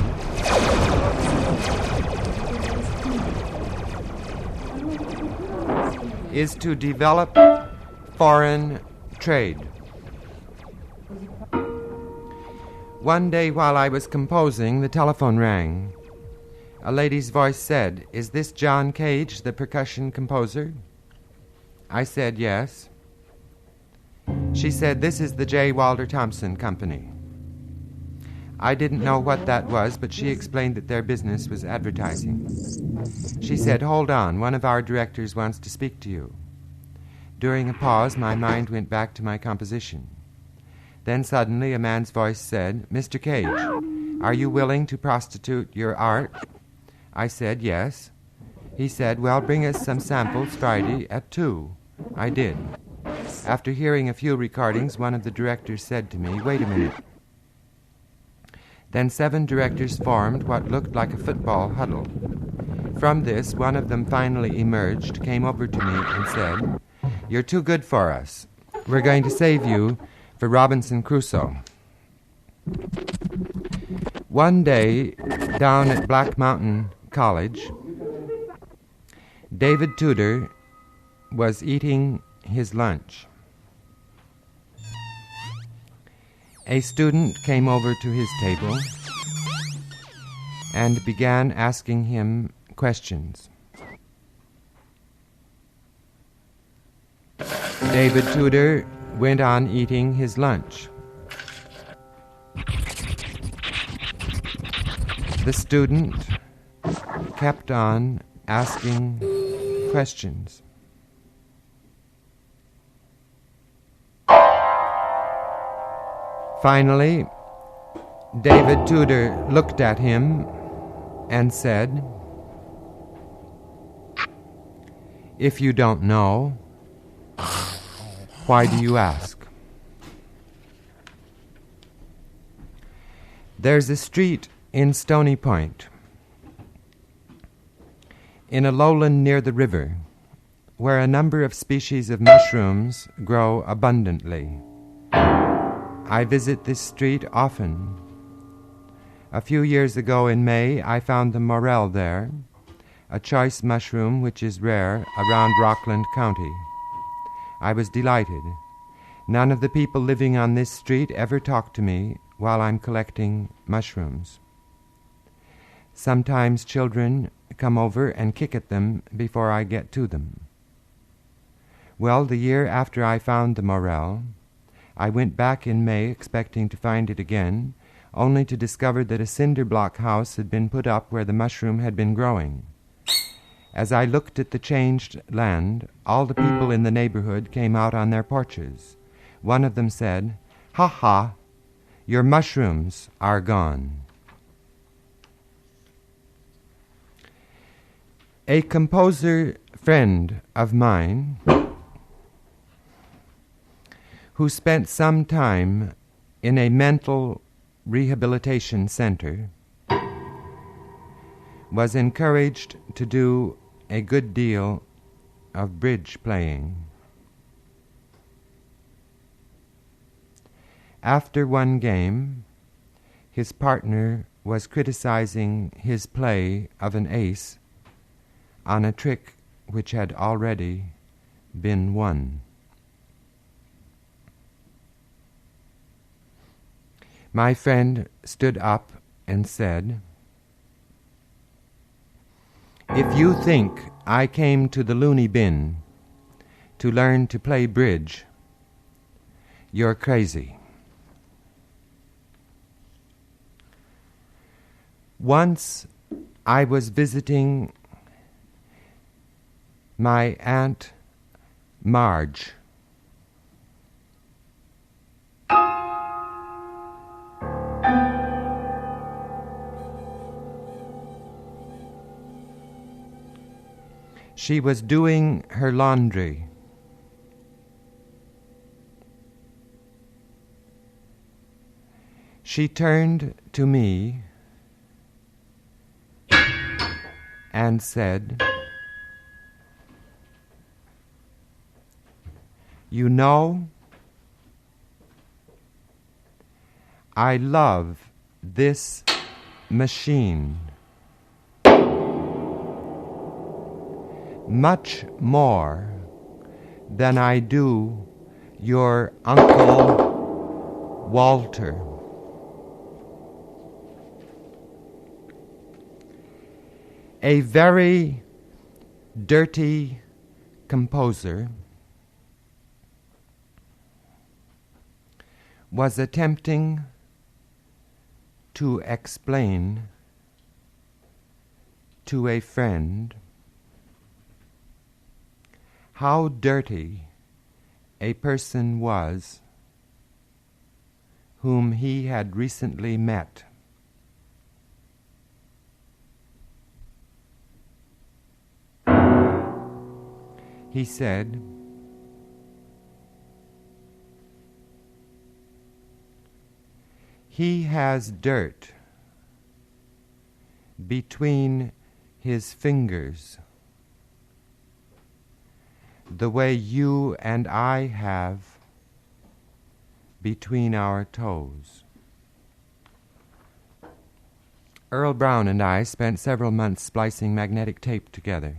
is to develop foreign trade." One day while I was composing, the telephone rang. A lady's voice said, "Is this John Cage, the percussion composer?" I said yes. She said, "This is the J. Walter Thompson Company." I didn't know what that was, but she explained that their business was advertising. She said, "Hold on, one of our directors wants to speak to you." During a pause, my mind went back to my composition. Then suddenly a man's voice said, "Mr. Cage, are you willing to prostitute your art?" I said yes. He said, "Well, bring us some samples Friday at 2. I did. After hearing a few recordings, one of the directors said to me, "Wait a minute." Then 7 directors formed what looked like a football huddle. From this, one of them finally emerged, came over to me and said, "You're too good for us. We're going to save you for Robinson Crusoe." One day, down at Black Mountain College, David Tudor was eating his lunch. A student came over to his table and began asking him questions. David Tudor went on eating his lunch. The student kept on asking questions. Finally, David Tudor looked at him and said, "If you don't know, why do you ask?" There's a street in Stony Point, in a lowland near the river, where a number of species of mushrooms grow abundantly. I visit this street often. A few years ago in May, I found the morel there, a choice mushroom which is rare around Rockland County. I was delighted. None of the people living on this street ever talk to me while I'm collecting mushrooms. Sometimes children come over and kick at them before I get to them. Well, the year after I found the morel, I went back in May expecting to find it again, only to discover that a cinder block house had been put up where the mushroom had been growing. As I looked at the changed land, all the people in the neighborhood came out on their porches. One of them said, "Ha ha, your mushrooms are gone." A composer friend of mine who spent some time in a mental rehabilitation center was encouraged to do a good deal of bridge playing. After one game, his partner was criticizing his play of an ace on a trick which had already been won. My friend stood up and said, "If you think I came to the loony bin to learn to play bridge, you're crazy." Once I was visiting my Aunt Marge. She was doing her laundry. She turned to me and said, "You know, I love this machine much more than I do your Uncle Walter." A very dirty composer was attempting to explain to a friend how dirty a person was whom he had recently met. He said, "He has dirt between his fingers the way you and I have between our toes." Earl Brown and I spent several months splicing magnetic tape together.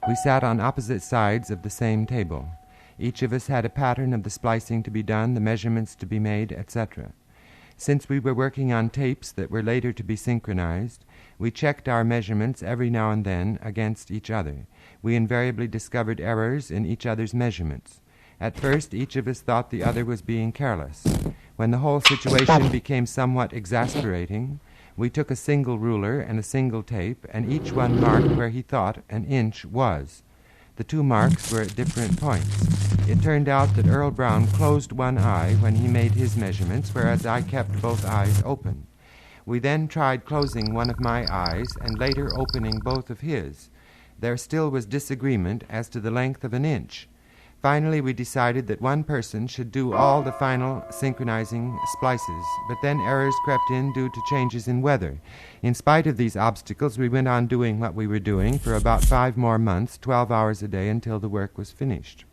We sat on opposite sides of the same table. Each of us had a pattern of the splicing to be done, the measurements to be made, etc. Since we were working on tapes that were later to be synchronized, we checked our measurements every now and then against each other. We invariably discovered errors in each other's measurements. At first, each of us thought the other was being careless. When the whole situation became somewhat exasperating, we took a single ruler and a single tape, and each one marked where he thought an inch was. The two marks were at different points. It turned out that Earl Brown closed one eye when he made his measurements, whereas I kept both eyes open. We then tried closing one of my eyes and later opening both of his. There still was disagreement as to the length of an inch. Finally, we decided that one person should do all the final synchronizing splices, but then errors crept in due to changes in weather. In spite of these obstacles, we went on doing what we were doing for about 5 more months, 12 hours a day, until the work was finished.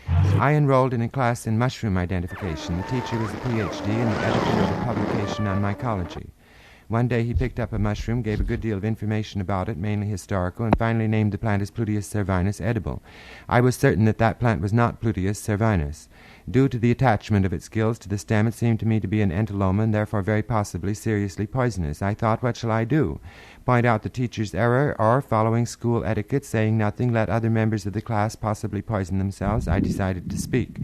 I enrolled in a class in mushroom identification. The teacher was a PhD and the editor of a publication on mycology. One day he picked up a mushroom, gave a good deal of information about it, mainly historical, and finally named the plant as Pluteus cervinus, edible. I was certain that that plant was not Pluteus cervinus. Due to the attachment of its gills to the stem, it seemed to me to be an entoloma and therefore very possibly seriously poisonous. I thought, what shall I do? Point out the teacher's error, or, following school etiquette, saying nothing, let other members of the class possibly poison themselves? I decided to speak.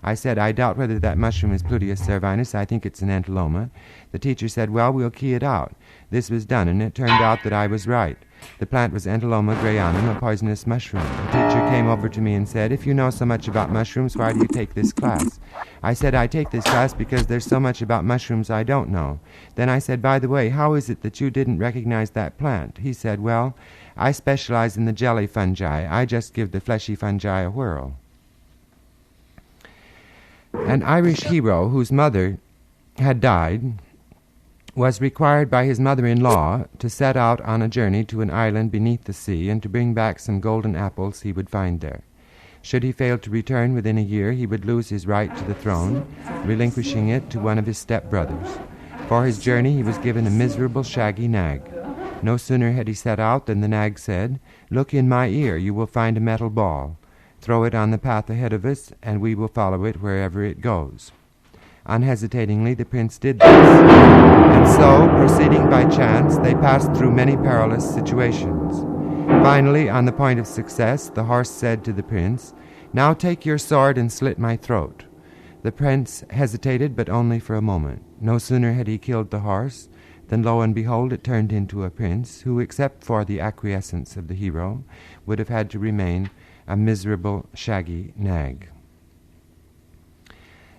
I said, I doubt whether that mushroom is Pluteus cervinus. I think it's an entoloma. The teacher said, well, we'll key it out. This was done, and it turned out that I was right. The plant was Entoloma grayanum, a poisonous mushroom. The teacher came over to me and said, if you know so much about mushrooms, why do you take this class? I said, I take this class because there's so much about mushrooms I don't know. Then I said, by the way, how is it that you didn't recognize that plant? He said, well, I specialize in the jelly fungi. I just give the fleshy fungi a whirl. An Irish hero whose mother had died was required by his mother-in-law to set out on a journey to an island beneath the sea and to bring back some golden apples he would find there. Should he fail to return within a year, he would lose his right to the throne, relinquishing it to one of his step-brothers. For his journey he was given a miserable shaggy nag. No sooner had he set out than the nag said, look in my ear, you will find a metal ball. Throw it on the path ahead of us, and we will follow it wherever it goes. Unhesitatingly, the prince did this, and so, proceeding by chance, they passed through many perilous situations. Finally, on the point of success, the horse said to the prince, now take your sword and slit my throat. The prince hesitated, but only for a moment. No sooner had he killed the horse than, lo and behold, it turned into a prince who, except for the acquiescence of the hero, would have had to remain a miserable shaggy nag.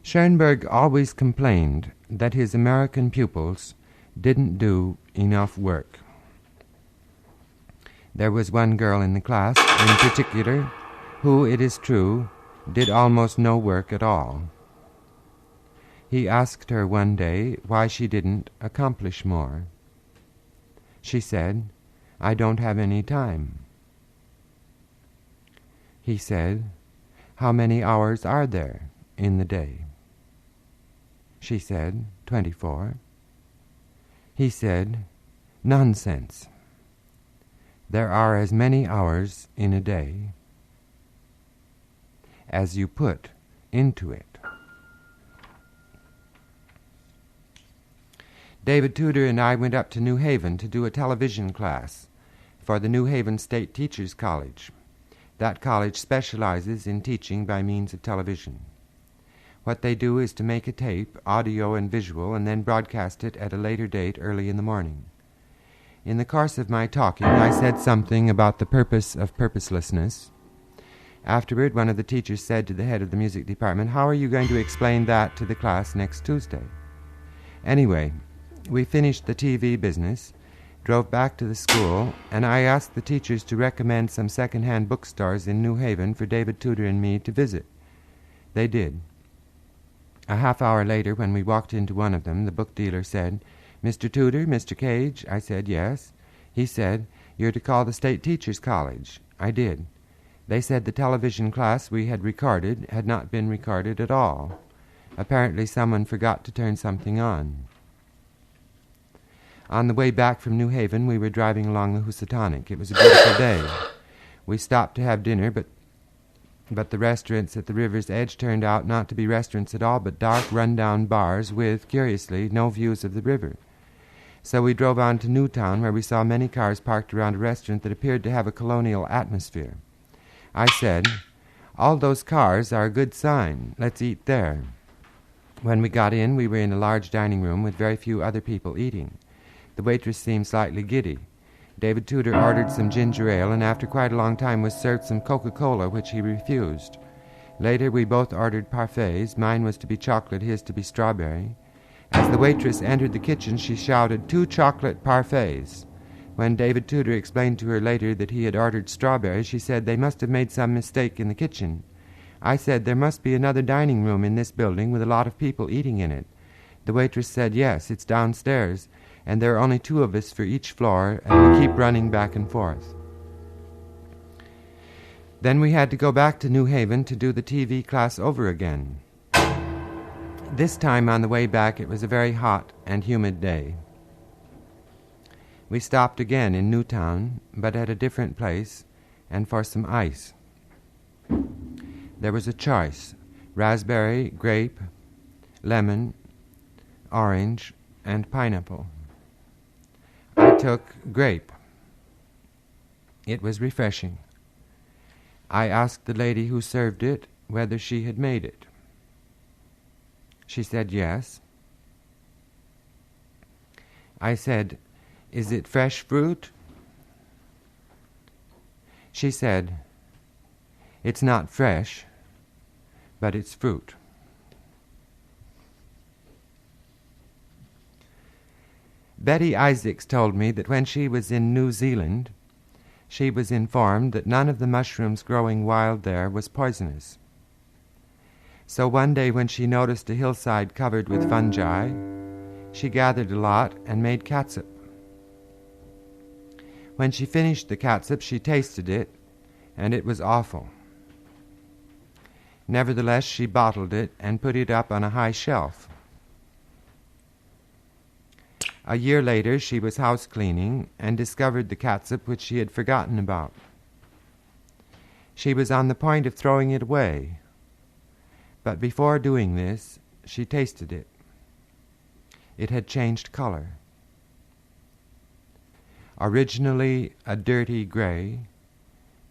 Schoenberg always complained that his American pupils didn't do enough work. There was one girl in the class, in particular, who, it is true, did almost no work at all. He asked her one day why she didn't accomplish more. She said, I don't have any time. He said, how many hours are there in the day? She said, 24. He said, nonsense. There are as many hours in a day as you put into it. David Tudor and I went up to New Haven to do a television class for the New Haven State Teachers College. That college specializes in teaching by means of television. What they do is to make a tape, audio and visual, and then broadcast it at a later date early in the morning. In the course of my talking, I said something about the purpose of purposelessness. Afterward, one of the teachers said to the head of the music department, how are you going to explain that to the class next Tuesday? Anyway, we finished the TV business, drove back to the school, and I asked the teachers to recommend some second-hand bookstores in New Haven for David Tudor and me to visit. They did. A half hour later, when we walked into one of them, the book dealer said, Mr. Tudor, Mr. Cage? I said, yes. He said, you're to call the State Teachers College. I did. They said the television class we had recorded had not been recorded at all. Apparently someone forgot to turn something on. On the way back from New Haven, we were driving along the Housatonic. It was a beautiful day. We stopped to have dinner, but the restaurants at the river's edge turned out not to be restaurants at all, but dark, run-down bars with, curiously, no views of the river. So we drove on to Newtown, where we saw many cars parked around a restaurant that appeared to have a colonial atmosphere. I said, all those cars are a good sign. Let's eat there. When we got in, we were in a large dining room with very few other people eating. The waitress seemed slightly giddy. David Tudor ordered some ginger ale, and after quite a long time was served some Coca-Cola, which he refused. Later we both ordered parfaits. Mine was to be chocolate, his to be strawberry. As the waitress entered the kitchen, she shouted, 2 chocolate parfaits. When David Tudor explained to her later that he had ordered strawberry, she said they must have made some mistake in the kitchen. I said, there must be another dining room in this building with a lot of people eating in it. The waitress said, yes, it's downstairs, and there are only 2 of us for each floor, and we keep running back and forth. Then we had to go back to New Haven to do the TV class over again. This time on the way back it was a very hot and humid day. We stopped again in Newtown, but at a different place, and for some ice. There was a choice: raspberry, grape, lemon, orange, and pineapple. I took grape. It was refreshing. I asked the lady who served it whether she had made it. She said yes. I said, "Is it fresh fruit?" She said, "It's not fresh, but it's fruit." Betty Isaacs told me that when she was in New Zealand, she was informed that none of the mushrooms growing wild there was poisonous. So one day when she noticed a hillside covered with fungi, she gathered a lot and made catsup. When she finished the catsup, she tasted it, and it was awful. Nevertheless, she bottled it and put it up on a high shelf. A year later, she was house cleaning and discovered the catsup which she had forgotten about. She was on the point of throwing it away, but before doing this, she tasted it. It had changed color. Originally a dirty gray,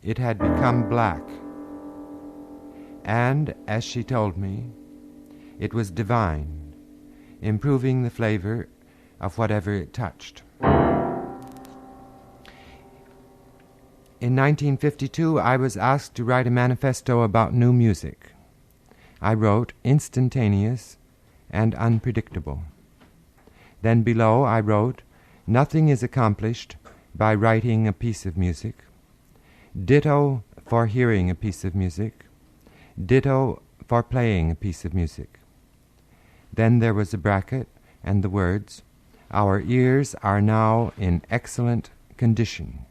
it had become black. And, as she told me, it was divine, improving the flavor of whatever it touched. In 1952, I was asked to write a manifesto about new music. I wrote instantaneous and unpredictable. Then below I wrote, "Nothing is accomplished by writing a piece of music. Ditto for hearing a piece of music. Ditto for playing a piece of music." Then there was a bracket and the words, "Our ears are now in excellent condition."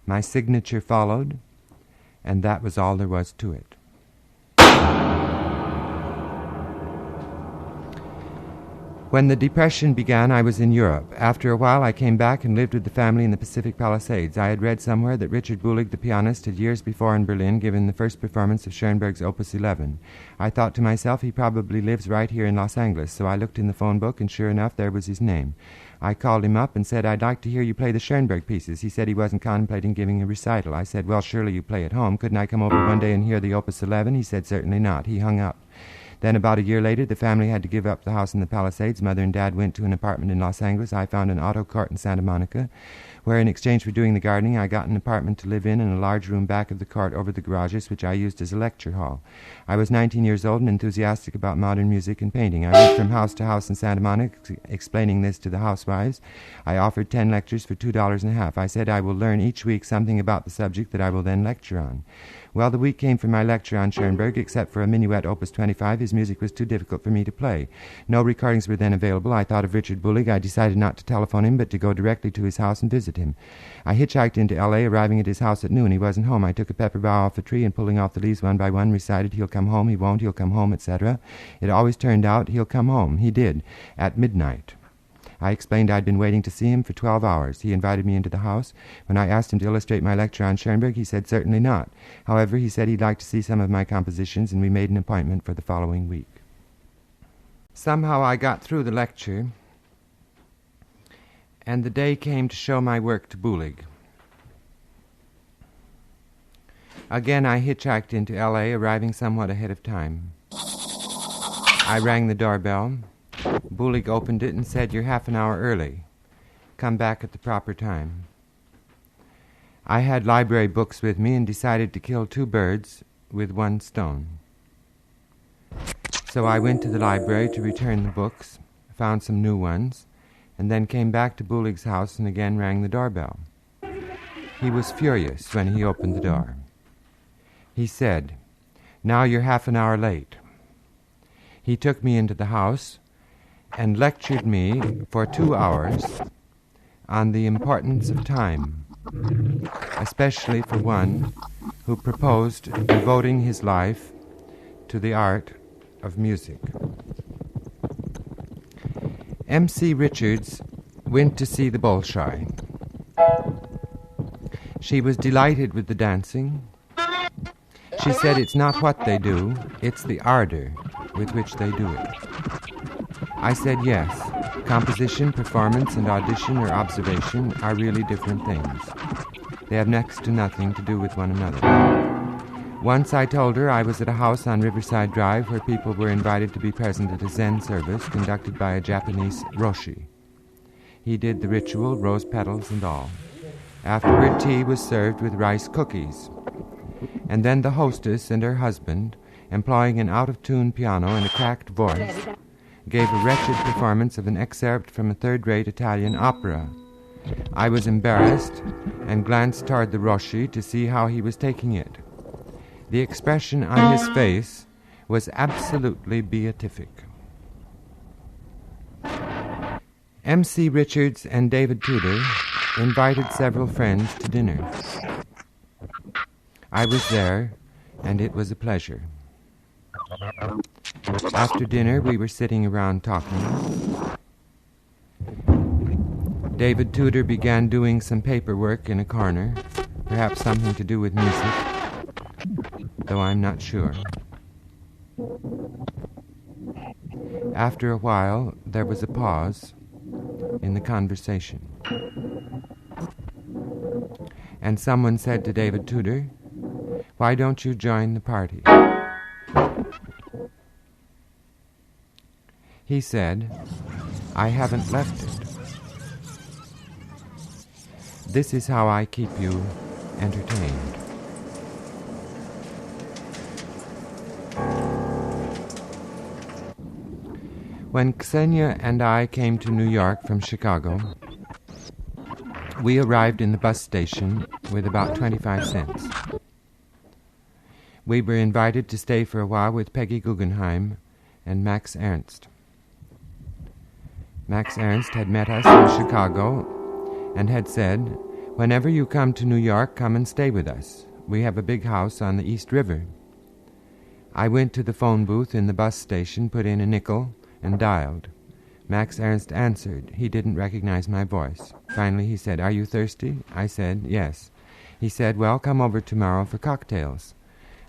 My signature followed, and that was all there was to it. When the Depression began, I was in Europe. After a while, I came back and lived with the family in the Pacific Palisades. I had read somewhere that Richard Bulig, the pianist, had years before in Berlin given the first performance of Schoenberg's Opus 11. I thought to myself, he probably lives right here in Los Angeles, so I looked in the phone book, and sure enough, there was his name. I called him up and said, "I'd like to hear you play the Schoenberg pieces." He said he wasn't contemplating giving a recital. I said, "Well, surely you play at home. Couldn't I come over one day and hear the Opus 11? He said, "Certainly not." He hung up. Then about a year later, the family had to give up the house in the Palisades. Mother and Dad went to an apartment in Los Angeles. I found an auto court in Santa Monica, where in exchange for doing the gardening, I got an apartment to live in and a large room back of the court over the garages, which I used as a lecture hall. I was 19 years old and enthusiastic about modern music and painting. I went from house to house in Santa Monica, explaining this to the housewives. I offered 10 lectures for $2.50. I said I will learn each week something about the subject that I will then lecture on. Well, the week came for my lecture on Schoenberg. Except for a minuet opus 25, his music was too difficult for me to play. No recordings were then available. I thought of Richard Bulig. I decided not to telephone him, but to go directly to his house and visit him. I hitchhiked into L.A., arriving at his house at noon. He wasn't home. I took a pepper bough off a tree and, pulling off the leaves one by one, recited, "He'll come home, he won't, he'll come home," etc. It always turned out, he'll come home. He did, at midnight. I explained I'd been waiting to see him for 12 hours. He invited me into the house. When I asked him to illustrate my lecture on Schoenberg, he said certainly not. However, he said he'd like to see some of my compositions, and we made an appointment for the following week. Somehow I got through the lecture, and the day came to show my work to Bulig. Again I hitchhiked into L.A., arriving somewhat ahead of time. I rang the doorbell. Bulig opened it and said, "You're half an hour early. Come back at the proper time." I had library books with me and decided to kill 2 birds with 1 stone. So I went to the library to return the books, found some new ones, and then came back to Bulig's house and again rang the doorbell. He was furious when he opened the door. He said, "Now you're half an hour late." He took me into the house and lectured me for 2 hours on the importance of time, especially for one who proposed devoting his life to the art of music. M.C. Richards went to see the Bolshoi. She was delighted with the dancing. She said it's not what they do, it's the ardor with which they do it. I said yes, composition, performance, and audition or observation are really different things. They have next to nothing to do with one another. Once I told her I was at a house on Riverside Drive where people were invited to be present at a Zen service conducted by a Japanese Roshi. He did the ritual, rose petals and all. Afterward, tea was served with rice cookies. And then the hostess and her husband, employing an out-of-tune piano and a cracked voice, gave a wretched performance of an excerpt from a third-rate Italian opera. I was embarrassed and glanced toward the Roshi to see how he was taking it. The expression on his face was absolutely beatific. M.C. Richards and David Tudor invited several friends to dinner. I was there, and it was a pleasure. After dinner, we were sitting around talking. David Tudor began doing some paperwork in a corner, perhaps something to do with music, though I'm not sure. After a while, there was a pause in the conversation. And someone said to David Tudor, "Why don't you join the party?" He said, "I haven't left it. This is how I keep you entertained." When Ksenia and I came to New York from Chicago, we arrived in the bus station with about 25 cents. We were invited to stay for a while with Peggy Guggenheim and Max Ernst. Max Ernst had met us in Chicago and had said, "Whenever you come to New York, come and stay with us. We have a big house on the East River." I went to the phone booth in the bus station, put in a nickel, and dialed. Max Ernst answered. He didn't recognize my voice. Finally he said, "Are you thirsty?" I said, "Yes." He said, "Well, come over tomorrow for cocktails."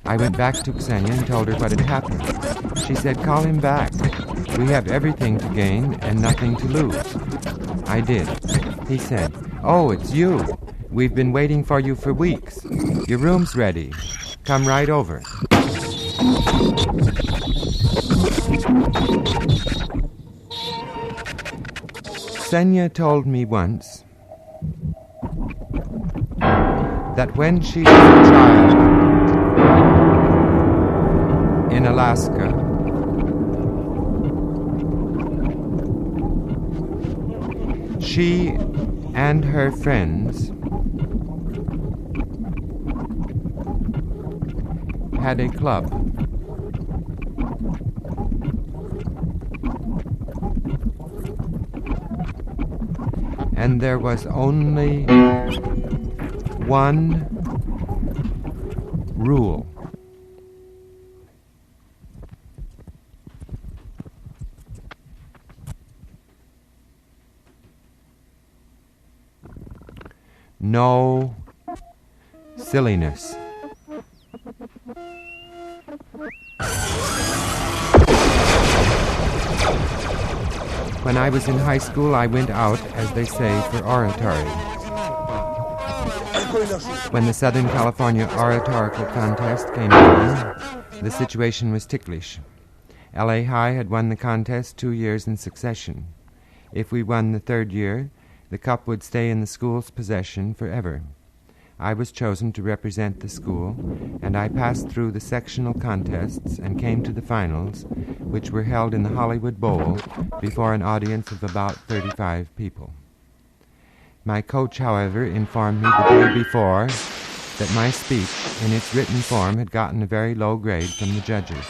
I went back to Ksenia and told her what had happened. She said, "Call him back. We have everything to gain and nothing to lose." I did. He said, "Oh, it's you. We've been waiting for you for weeks. Your room's ready. Come right over." Ksenia told me once that when she was a child in Alaska, she and her friends had a club. And there was only one rule. No silliness. When I was in high school, I went out, as they say, for oratory. When the Southern California Oratorical Contest came along, the situation was ticklish. L.A. High had won the contest 2 years in succession. If we won the third year, the cup would stay in the school's possession forever. I was chosen to represent the school, and I passed through the sectional contests and came to the finals, which were held in the Hollywood Bowl before an audience of about 35 people. My coach, however, informed me the day before that my speech in its written form had gotten a very low grade from the judges,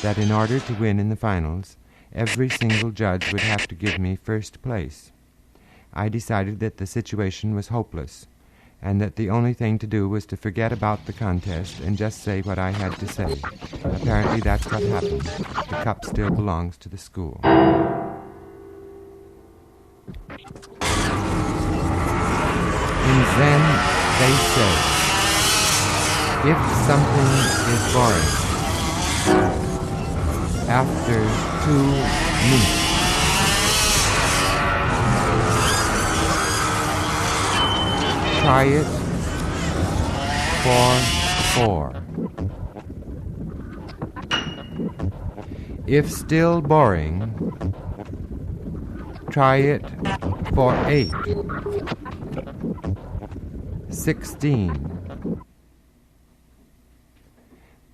that in order to win in the finals, every single judge would have to give me first place. I decided that the situation was hopeless, and that the only thing to do was to forget about the contest and just say what I had to say. Apparently that's what happened. The cup still belongs to the school. then they say, if something is boring, after 2 minutes, try it for 4. If still boring, try it for 8, 16,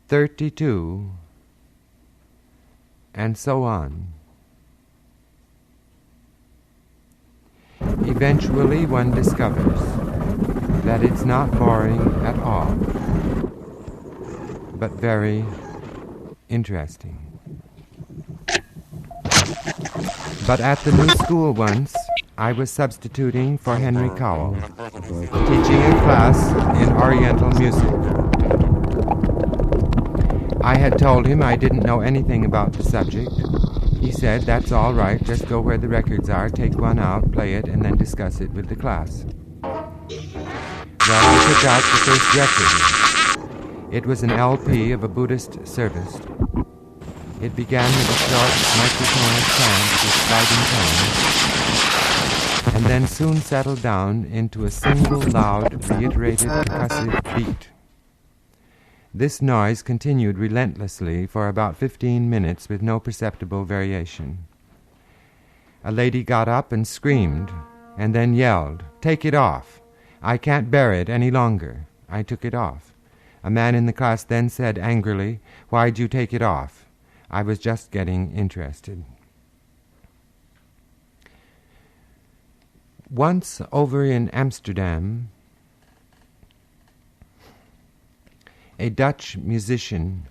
32, and so on. Eventually one discovers that it's not boring at all, but very interesting. But at the new school once, I was substituting for Henry Cowell, teaching a class in Oriental music. I had told him I didn't know anything about the subject. He said, that's all right, just go where the records are, take one out, play it, and then discuss it with the class. Well, I took out the first record. It was an LP of a Buddhist service. It began with a short microtonal chant with sliding tones, and then soon settled down into a single loud, reiterated percussive beat. This noise continued relentlessly for about 15 minutes with no perceptible variation. A lady got up and screamed, and then yelled, "Take it off! I can't bear it any longer." I took it off. A man in the class then said angrily, "Why'd you take it off?" I was just getting interested. Once over in Amsterdam, a Dutch musician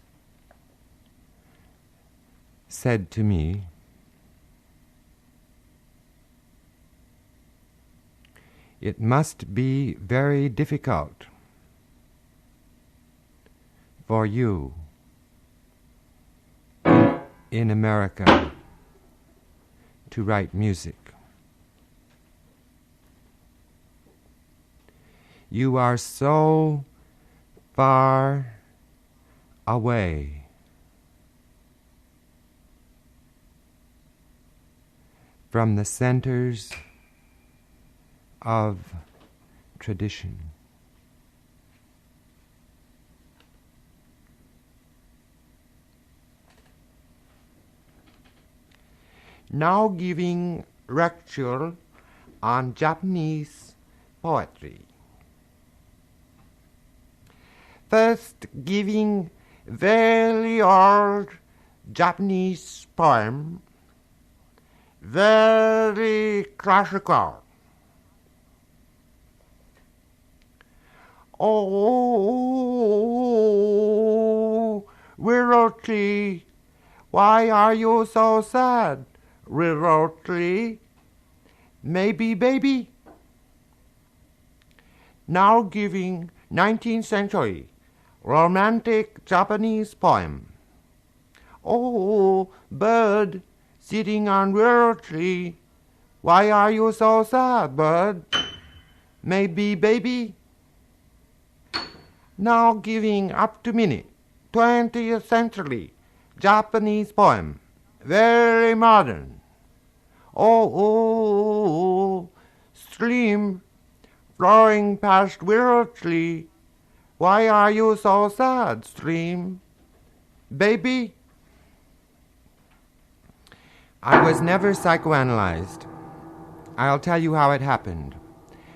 said to me, "It must be very difficult for you in America to write music. You are so far away from the centers of tradition." Now giving lecture on Japanese poetry. First giving very old Japanese poem, very classical. Oh, willow tree, why are you so sad? Willow tree, maybe baby. Now giving 19th century romantic Japanese poem. Oh, bird sitting on willow tree, why are you so sad, bird? Maybe baby. Now giving up to minute 20th century Japanese poem, very modern. Oh, stream flowing past willow tree, why are you so sad, stream? Baby? I was never psychoanalyzed. I'll tell you how it happened.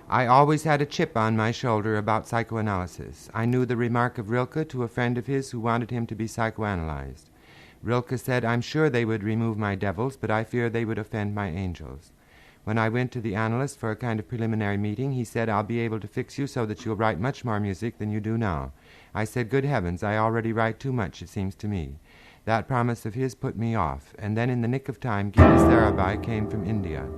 I always had a chip on my shoulder about psychoanalysis. I knew the remark of Rilke to a friend of his who wanted him to be psychoanalyzed. Rilke said, "I'm sure they would remove my devils, but I fear they would offend my angels." When I went to the analyst for a kind of preliminary meeting, he said, "I'll be able to fix you so that you'll write much more music than you do now." I said, "Good heavens, I already write too much, it seems to me." That promise of his put me off, and then in the nick of time, Gita Sarabhai came from India.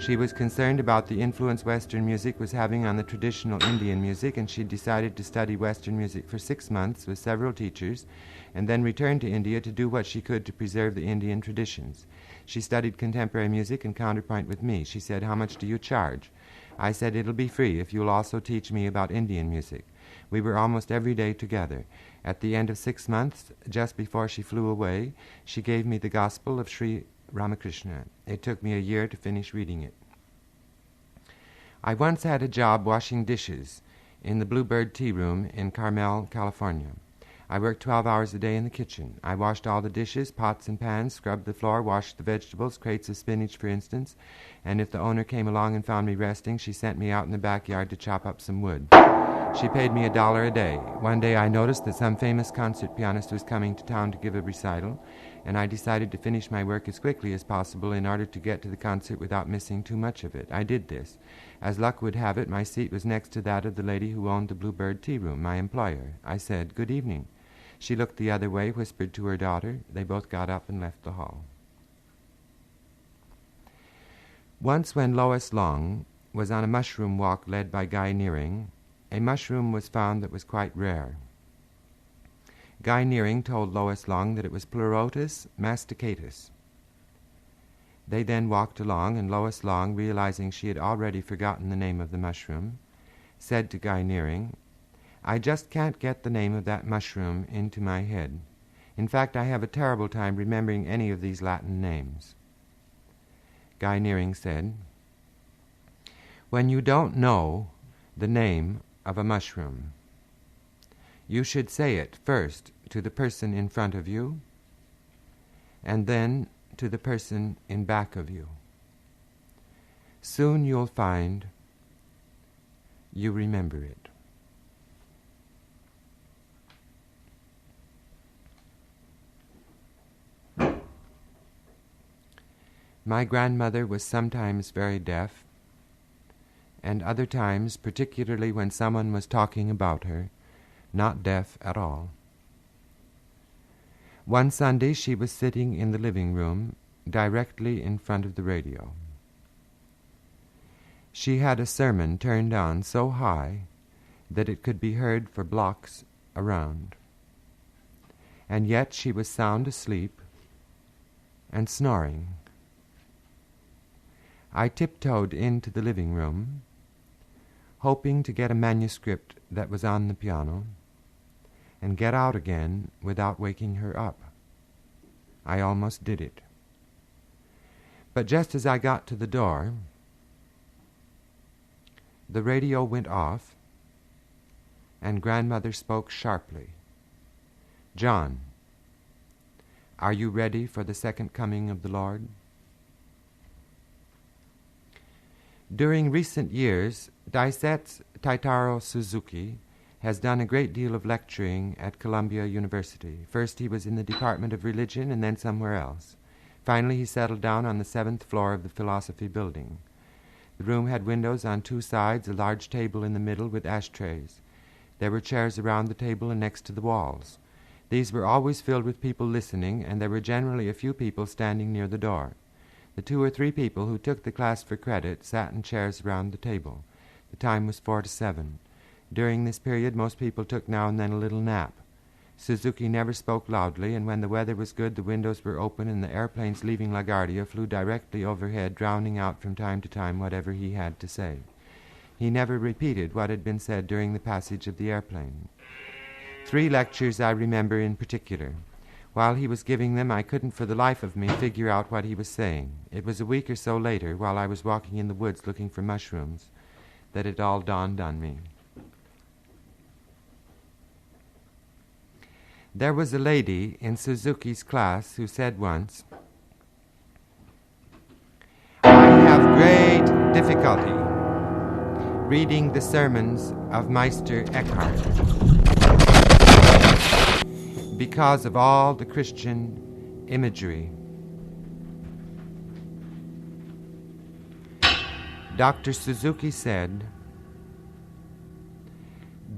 She was concerned about the influence Western music was having on the traditional Indian music, and she decided to study Western music for 6 months with several teachers, and then returned to India to do what she could to preserve the Indian traditions. She studied contemporary music and counterpoint with me. She said, "How much do you charge?" I said, "It'll be free if you'll also teach me about Indian music." We were almost every day together. At the end of 6 months, just before she flew away, she gave me the Gospel of Sri Ramakrishna. It took me a year to finish reading it. I once had a job washing dishes in the Bluebird Tea Room in Carmel, California. I worked 12 hours a day in the kitchen. I washed all the dishes, pots and pans, scrubbed the floor, washed the vegetables, crates of spinach, for instance, and if the owner came along and found me resting, she sent me out in the backyard to chop up some wood. She paid me $1 a day. One day I noticed that some famous concert pianist was coming to town to give a recital, and I decided to finish my work as quickly as possible in order to get to the concert without missing too much of it. I did this. As luck would have it, my seat was next to that of the lady who owned the Bluebird Tea Room, my employer. I said, "Good evening." She looked the other way, whispered to her daughter. They both got up and left the hall. Once when Lois Long was on a mushroom walk led by Guy Nearing, a mushroom was found that was quite rare. Guy Nearing told Lois Long that it was Pleurotus masticatus. They then walked along, and Lois Long, realizing she had already forgotten the name of the mushroom, said to Guy Nearing, "I just can't get the name of that mushroom into my head. In fact, I have a terrible time remembering any of these Latin names." Guy Nearing said, "When you don't know the name of a mushroom, you should say it first to the person in front of you, and then to the person in back of you. Soon you'll find you remember it." My grandmother was sometimes very deaf, and other times, particularly when someone was talking about her, not deaf at all. One Sunday she was sitting in the living room, directly in front of the radio. She had a sermon turned on so high that it could be heard for blocks around. And yet she was sound asleep and snoring. I tiptoed into the living room, hoping to get a manuscript that was on the piano, and get out again without waking her up. I almost did it. But just as I got to the door, the radio went off, and grandmother spoke sharply. "John, are you ready for the second coming of the Lord?" During recent years, Daisetsu Taitaro Suzuki has done a great deal of lecturing at Columbia University. First he was in the Department of Religion and then somewhere else. Finally he settled down on the 7th floor of the Philosophy Building. The room had windows on 2 sides, a large table in the middle with ashtrays. There were chairs around the table and next to the walls. These were always filled with people listening, and there were generally a few people standing near the door. The 2 or 3 people who took the class for credit sat in chairs around the table. The time was 4 to 7. During this period, most people took now and then a little nap. Suzuki never spoke loudly, and when the weather was good, the windows were open and the airplanes leaving LaGuardia flew directly overhead, drowning out from time to time whatever he had to say. He never repeated what had been said during the passage of the airplane. 3 lectures I remember in particular. While he was giving them, I couldn't for the life of me figure out what he was saying. It was a week or so later, while I was walking in the woods looking for mushrooms, that it all dawned on me. There was a lady in Suzuki's class who said once, "I have great difficulty reading the sermons of Meister Eckhart because of all the Christian imagery." Dr. Suzuki said,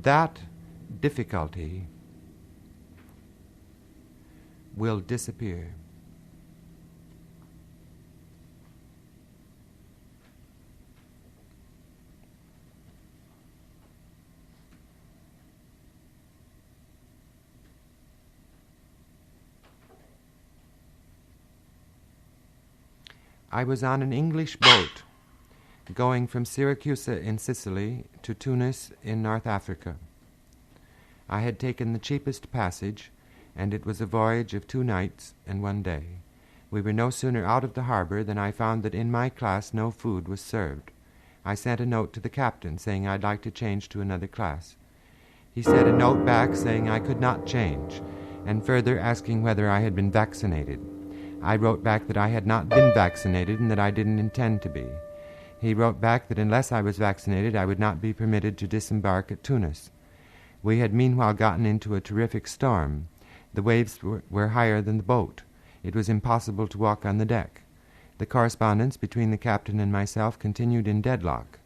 "That difficulty will disappear." I was on an English boat going from Syracuse in Sicily to Tunis in North Africa. I had taken the cheapest passage, and it was a voyage of 2 nights and 1 day. We were no sooner out of the harbor than I found that in my class no food was served. I sent a note to the captain saying I'd like to change to another class. He sent a note back saying I could not change, and further asking whether I had been vaccinated. I wrote back that I had not been vaccinated and that I didn't intend to be. He wrote back that unless I was vaccinated I would not be permitted to disembark at Tunis. We had meanwhile gotten into a terrific storm. The waves were higher than the boat. It was impossible to walk on the deck. The correspondence between the captain and myself continued in deadlock.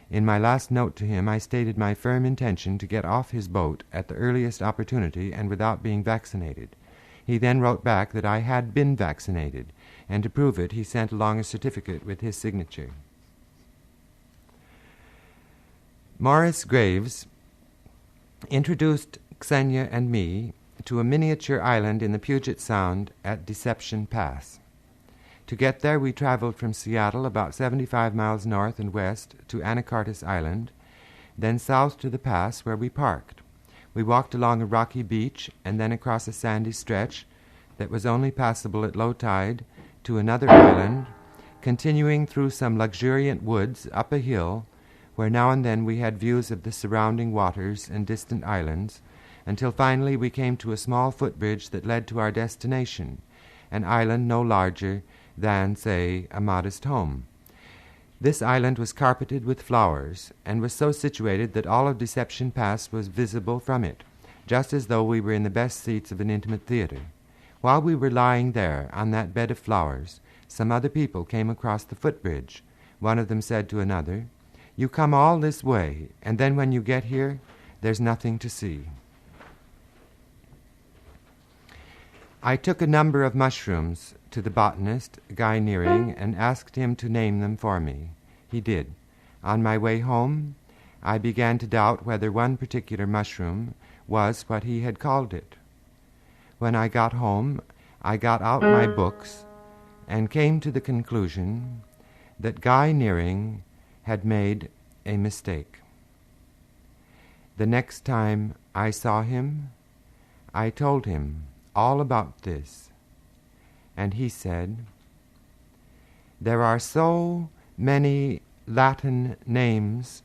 In my last note to him I stated my firm intention to get off his boat at the earliest opportunity and without being vaccinated. He then wrote back that I had been vaccinated, and to prove it he sent along a certificate with his signature. Morris Graves introduced Xenia and me to a miniature island in the Puget Sound at Deception Pass. To get there we traveled from Seattle about 75 miles north and west to Anacortes Island, then south to the pass where we parked. We walked along a rocky beach and then across a sandy stretch that was only passable at low tide to another island, continuing through some luxuriant woods up a hill where now and then we had views of the surrounding waters and distant islands, until finally we came to a small footbridge that led to our destination, an island no larger than, say, a modest home. This island was carpeted with flowers, and was so situated that all of Deception Pass was visible from it, just as though we were in the best seats of an intimate theater. While we were lying there on that bed of flowers, some other people came across the footbridge. One of them said to another, "You come all this way, and then when you get here, there's nothing to see." I took a number of mushrooms to the botanist, Guy Nearing, and asked him to name them for me. He did. On my way home, I began to doubt whether one particular mushroom was what he had called it. When I got home, I got out my books and came to the conclusion that Guy Nearing had made a mistake. The next time I saw him, I told him all about this, and he said, "There are so many Latin names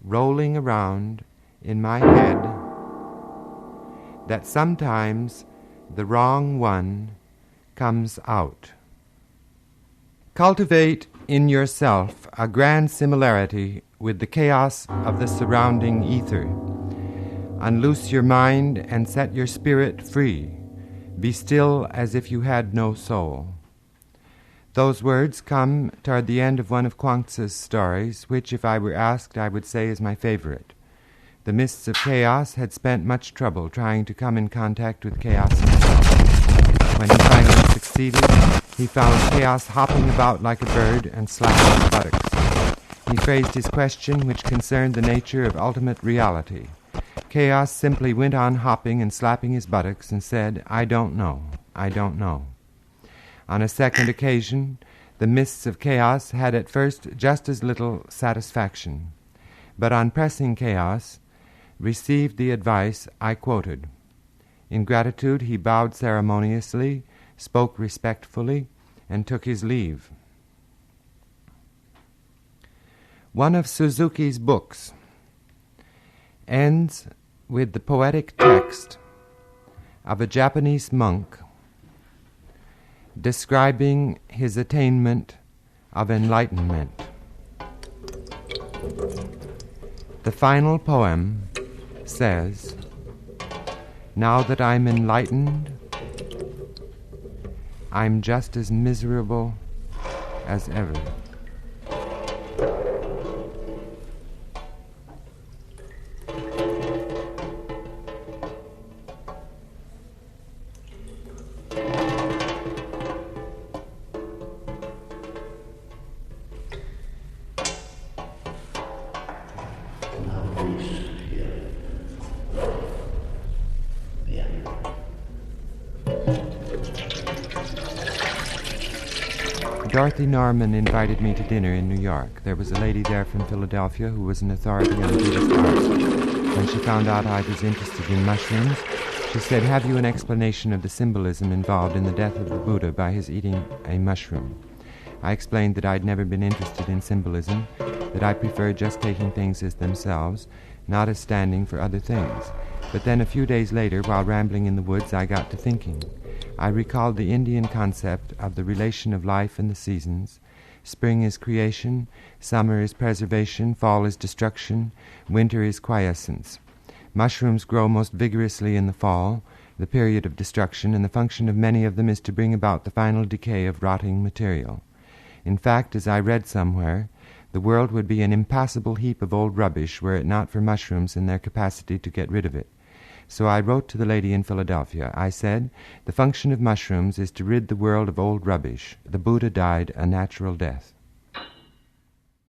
rolling around in my head that sometimes the wrong one comes out." Cultivate in yourself a grand similarity with the chaos of the surrounding ether. Unloose your mind and set your spirit free. Be still as if you had no soul. Those words come toward the end of one of Chuang-Tzu's stories, which, if I were asked, I would say is my favorite. The mists of chaos had spent much trouble trying to come in contact with chaos himself. When he finally succeeded, he found chaos hopping about like a bird and slapping his buttocks. He phrased his question, which concerned the nature of ultimate reality. Chaos simply went on hopping and slapping his buttocks and said, "I don't know, I don't know." On a second occasion, the mists of chaos had at first just as little satisfaction, but on pressing chaos, received the advice I quoted. In gratitude, he bowed ceremoniously, spoke respectfully, and took his leave. One of Suzuki's books ends with the poetic text of a Japanese monk describing his attainment of enlightenment. The final poem says, "Now that I'm enlightened, I'm just as miserable as ever." Dorothy Norman invited me to dinner in New York. There was a lady there from Philadelphia who was an authority on Buddhist art. When she found out I was interested in mushrooms, she said, "Have you an explanation of the symbolism involved in the death of the Buddha by his eating a mushroom?" I explained that I'd never been interested in symbolism, that I preferred just taking things as themselves, not as standing for other things. But then a few days later, while rambling in the woods, I got to thinking. I recalled the Indian concept of the relation of life and the seasons. Spring is creation, summer is preservation, fall is destruction, winter is quiescence. Mushrooms grow most vigorously in the fall, the period of destruction, and the function of many of them is to bring about the final decay of rotting material. In fact, as I read somewhere, the world would be an impassable heap of old rubbish were it not for mushrooms and their capacity to get rid of it. So I wrote to the lady in Philadelphia. I said, "The function of mushrooms is to rid the world of old rubbish. The Buddha died a natural death."